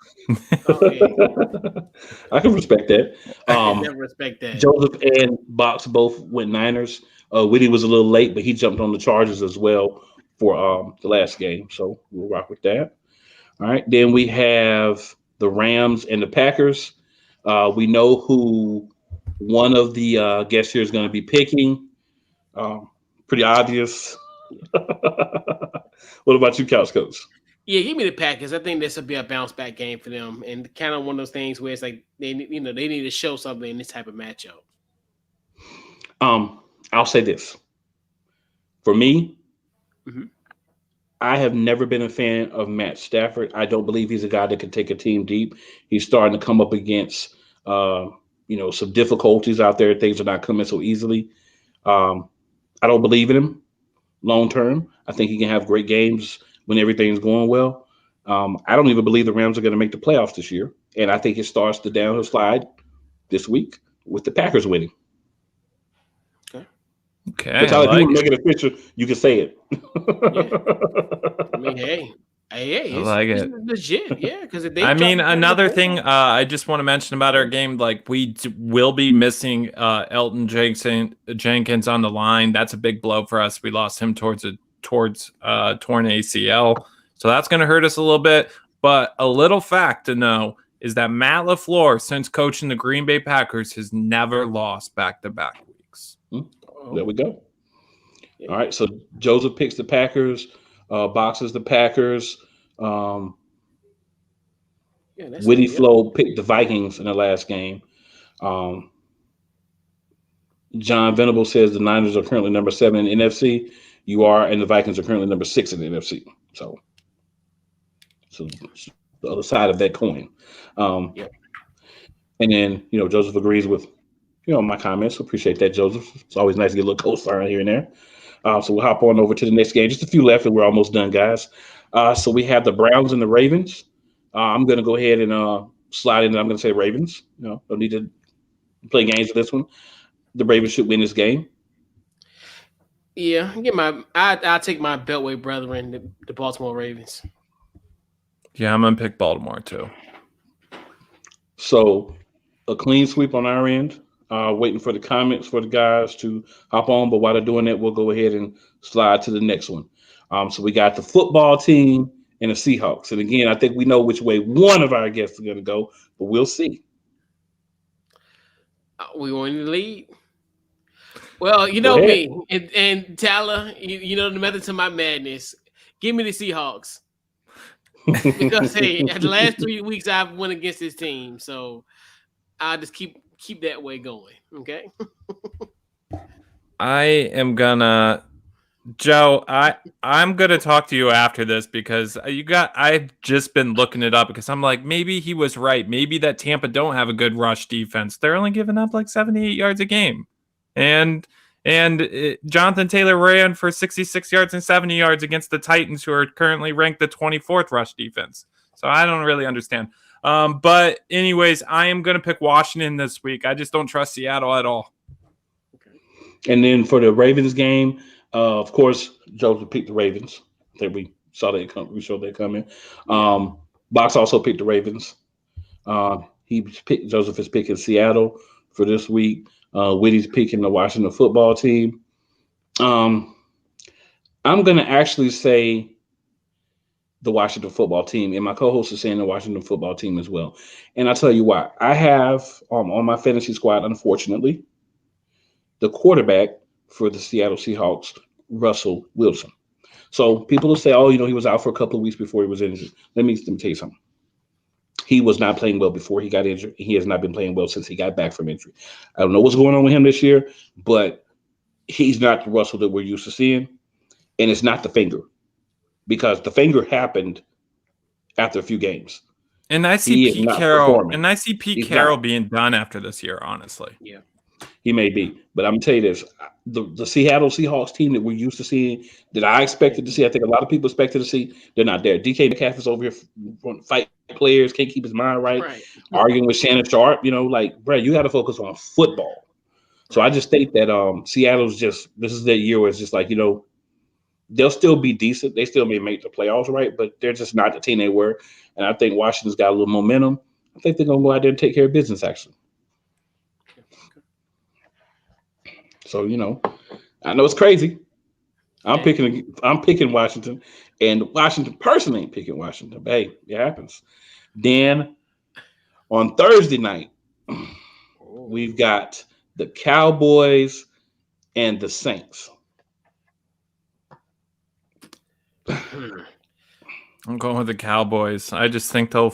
I can respect that. I never respect that. Joseph and Box both went Niners. Whitty was a little late, but he jumped on the Chargers as well for the last game. So we'll rock with that. All right. Then we have the Rams and the Packers. We know who one of the guests here is going to be picking. Pretty obvious. What about you, Couch Coach? Yeah, give me the Packers. I think this will be a bounce back game for them, and kind of one of those things where it's like they need to show something in this type of matchup. I'll say this. For me, mm-hmm. I have never been a fan of Matt Stafford. I don't believe he's a guy that can take a team deep. He's starting to come up against some difficulties out there. Things are not coming so easily. I don't believe in him long term. I think he can have great games when everything's going well. I don't even believe the Rams are going to make the playoffs this year. And I think it starts the downhill slide this week with the Packers winning. Okay. But Tyler, if you want to make it official, you can say it. Yeah. I mean, hey, it's legit, yeah. Because another thing I just want to mention about our game, like we will be missing Elton Jenkins on the line. That's a big blow for us. We lost him towards torn ACL, so that's going to hurt us a little bit. But a little fact to know is that Matt LaFleur, since coaching the Green Bay Packers, has never lost back-to-back weeks. There we go. All right, so Joseph picks the Packers, boxes the Packers. Witty Flo picked the Vikings in the last game. John Venable says the Niners are currently number 7 in the NFC. You are, and the Vikings are currently number 6 in the NFC. So the other side of that coin. And then Joseph agrees with my comments. Appreciate that, Joseph. It's always nice to get a little co-star here and there. So we'll hop on over to the next game. Just a few left, and we're almost done, guys. So we have the Browns and the Ravens. I'm going to go ahead and slide in. I'm going to say Ravens. Don't need to play games with this one. The Ravens should win this game. Yeah, I'll take my Beltway brethren, the Baltimore Ravens. Yeah, I'm going to pick Baltimore too. So a clean sweep on our end. Waiting for the comments for the guys to hop on. But while they're doing that, we'll go ahead and slide to the next one. So we got the football team and the Seahawks. And again, I think we know which way one of our guests is going to go, but we'll see. We want to lead. Well, you know me. And Tyler, you know the method to my madness. Give me the Seahawks. Because, hey, the last 3 weeks I've went against this team. So I'll just keep that way going, okay? I am gonna, Joe. I'm gonna talk to you after this because I've just been looking it up because I'm like, maybe he was right. Maybe that Tampa don't have a good rush defense. They're only giving up like 78 yards a game, and And Jonathan Taylor ran for 66 yards and 70 yards against the Titans, who are currently ranked the 24th rush defense. So I don't really understand. But anyways, I am going to pick Washington this week. I just don't trust Seattle at all. And then for the Ravens game, of course, Joseph picked the Ravens. I think we saw that come. We saw that coming. Box also picked the Ravens. Joseph is picking Seattle for this week. Whitty's picking the Washington football team. I'm going to actually say the Washington football team, and my co-host is saying the Washington football team as well. And I'll tell you why. I have on my fantasy squad, unfortunately, the quarterback for the Seattle Seahawks, Russell Wilson. So people will say, oh, he was out for a couple of weeks before he was injured. Let me tell you something. He was not playing well before he got injured. He has not been playing well since he got back from injury. I don't know what's going on with him this year, but he's not the Russell that we're used to seeing. And it's not the finger, because the finger happened after a few games. And I see Pete Carroll being done after this year, honestly. Yeah. He may be, but I'm gonna tell you this: the Seattle Seahawks team that we're used to seeing, that I expected to see, I think a lot of people expected to see, they're not there. DK Metcalf is over here fighting players, can't keep his mind right. Arguing with Shannon Sharp. Bro, you got to focus on football. So I just think that Seattle's this is that year where it's just like, they'll still be decent. They still may make the playoffs, right? But they're just not the team they were. And I think Washington's got a little momentum. I think they're gonna go out there and take care of business, actually. So, I know it's crazy. I'm picking Washington, and Washington personally ain't picking Washington. But hey, it happens. Then on Thursday night, we've got the Cowboys and the Saints. I'm going with the Cowboys. I just think they'll,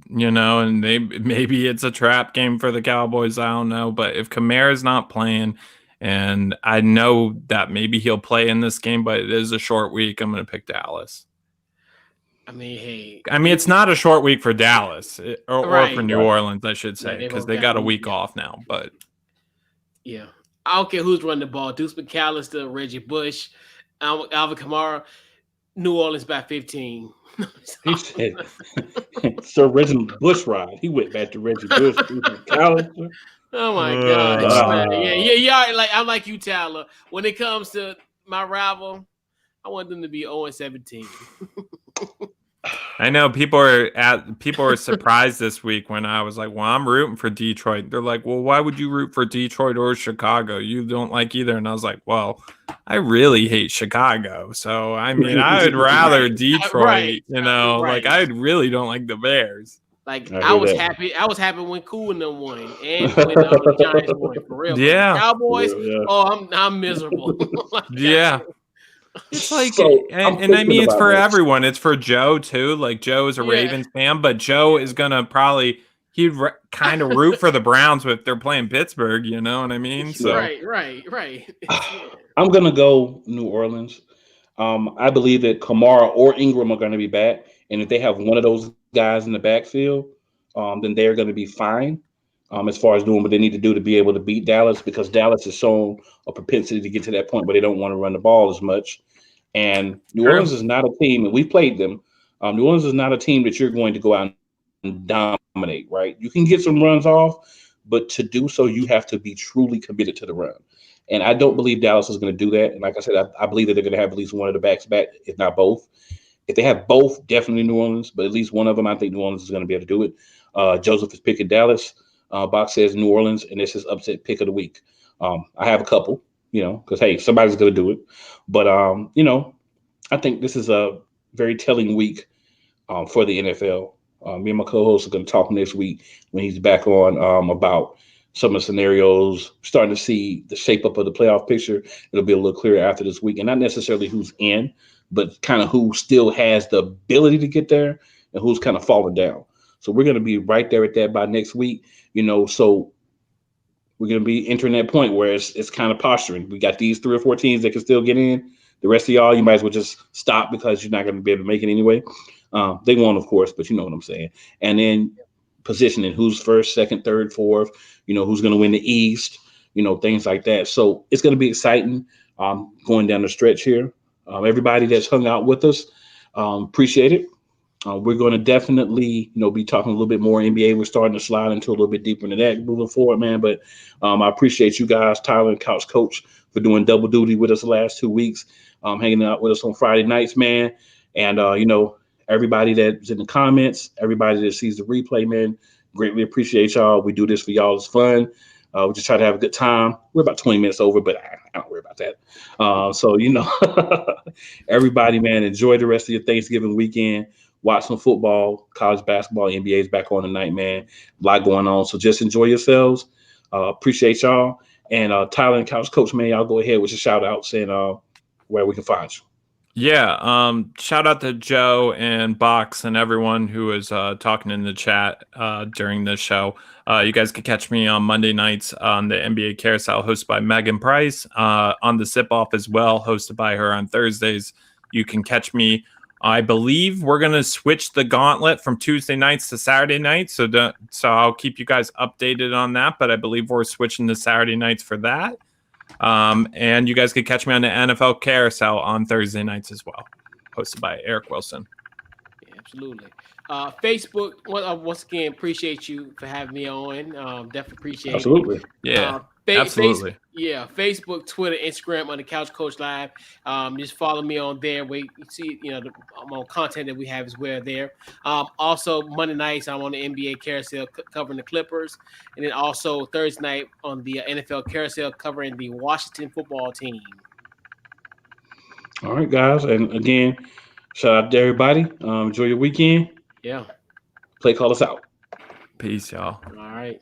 and maybe it's a trap game for the Cowboys. I don't know. But if Kamara's not playing, and I know that maybe he'll play in this game, but it is a short week, I'm going to pick Dallas. It's not a short week for Dallas or for New Orleans, I should say, because they got a week off now. But yeah, I don't care who's running the ball. Deuce McAllister, Reggie Bush, Alvin Kamara. New Orleans by 15. He said, Sir Reginald Bushrod. He went back to Reggie Bush. Oh my God! Yeah. Like I'm like you, Tyler. When it comes to my rival, I want them to be 0-17. I know people are surprised this week when I was like, well, I'm rooting for Detroit. They're like, well, why would you root for Detroit or Chicago? You don't like either. And I was like, well, I really hate Chicago. So, I would rather Detroit, like I really don't like the Bears. Like I was happy when Cool and them won and when the Giants won, for real. Yeah. Cowboys, I'm miserable. Yeah. It's like, it's for everyone. It's for Joe too. Like Joe is a Ravens fan, but Joe is gonna he'd kind of root for the Browns if they're playing Pittsburgh. You know what I mean? So right. I'm gonna go New Orleans. I believe that Kamara or Ingram are gonna be back, and if they have one of those guys in the backfield, then they're gonna be fine. As far as doing what they need to do to be able to beat Dallas, because Dallas has shown a propensity to get to that point where they don't want to run the ball as much. And New Orleans is not a team, and we played them. New Orleans is not a team that you're going to go out and dominate, right? You can get some runs off, but to do so, you have to be truly committed to the run. And I don't believe Dallas is going to do that. And like I said, I believe that they're going to have at least one of the backs back, if not both. If they have both, definitely New Orleans, but at least one of them, I think New Orleans is going to be able to do it. Joseph is picking Dallas. Box says New Orleans, and this is upset pick of the week. I have a couple, because, hey, somebody's going to do it. But, I think this is a very telling week for the NFL. Me and my co-host are going to talk next week when he's back on about some of the scenarios, starting to see the shape up of the playoff picture. It'll be a little clearer after this week, and not necessarily who's in, but kind of who still has the ability to get there and who's kind of falling down. So we're going to be right there at that by next week, so we're going to be entering that point where it's kind of posturing. We got these 3 or 4 teams that can still get in. The rest of y'all, you might as well just stop because you're not going to be able to make it anyway. They won't, of course, but you know what I'm saying. And then positioning who's first, second, third, fourth, who's going to win the East, things like that. So it's going to be exciting going down the stretch here. Everybody that's hung out with us, appreciate it. We're going to definitely, be talking a little bit more NBA. We're starting to slide into a little bit deeper into that moving forward, man. But I appreciate you guys, Tyler and Couch Coach, for doing double duty with us the last 2 weeks, hanging out with us on Friday nights, man. And, everybody that's in the comments, everybody that sees the replay, man, greatly appreciate y'all. We do this for y'all. It's fun. We just try to have a good time. We're about 20 minutes over, but I don't worry about that. So, everybody, man, enjoy the rest of your Thanksgiving weekend. Watch some football, college basketball, NBA is back on tonight, man. A lot going on. So just enjoy yourselves. Appreciate y'all. And Tyler and Couch Coach, man, y'all go ahead with your shout outs and where we can find you. Yeah. Shout out to Joe and Box and everyone who was talking in the chat during this show. You guys can catch me on Monday nights on the NBA Carousel hosted by Megan Price, on the Sip Off as well, hosted by her on Thursdays. You can catch me. I believe we're going to switch the gauntlet from Tuesday nights to Saturday nights. So I'll keep you guys updated on that. But I believe we're switching to Saturday nights for that. And you guys can catch me on the NFL Carousel on Thursday nights as well, hosted by Eric Wilson. Yeah, absolutely. Facebook, once again, appreciate you for having me on. Definitely appreciate Absolutely. it. Yeah. Absolutely. Facebook, Twitter, Instagram on the Couch Coach Live. Just follow me on there. You see, I'm on content that we have as well there. Also Monday nights I'm on the NBA Carousel covering the Clippers, and then also Thursday night on the NFL Carousel covering the Washington football team. All right, guys, and again, shout out to everybody. Enjoy your weekend. Yeah. PlayCallers out. Peace, y'all. All right.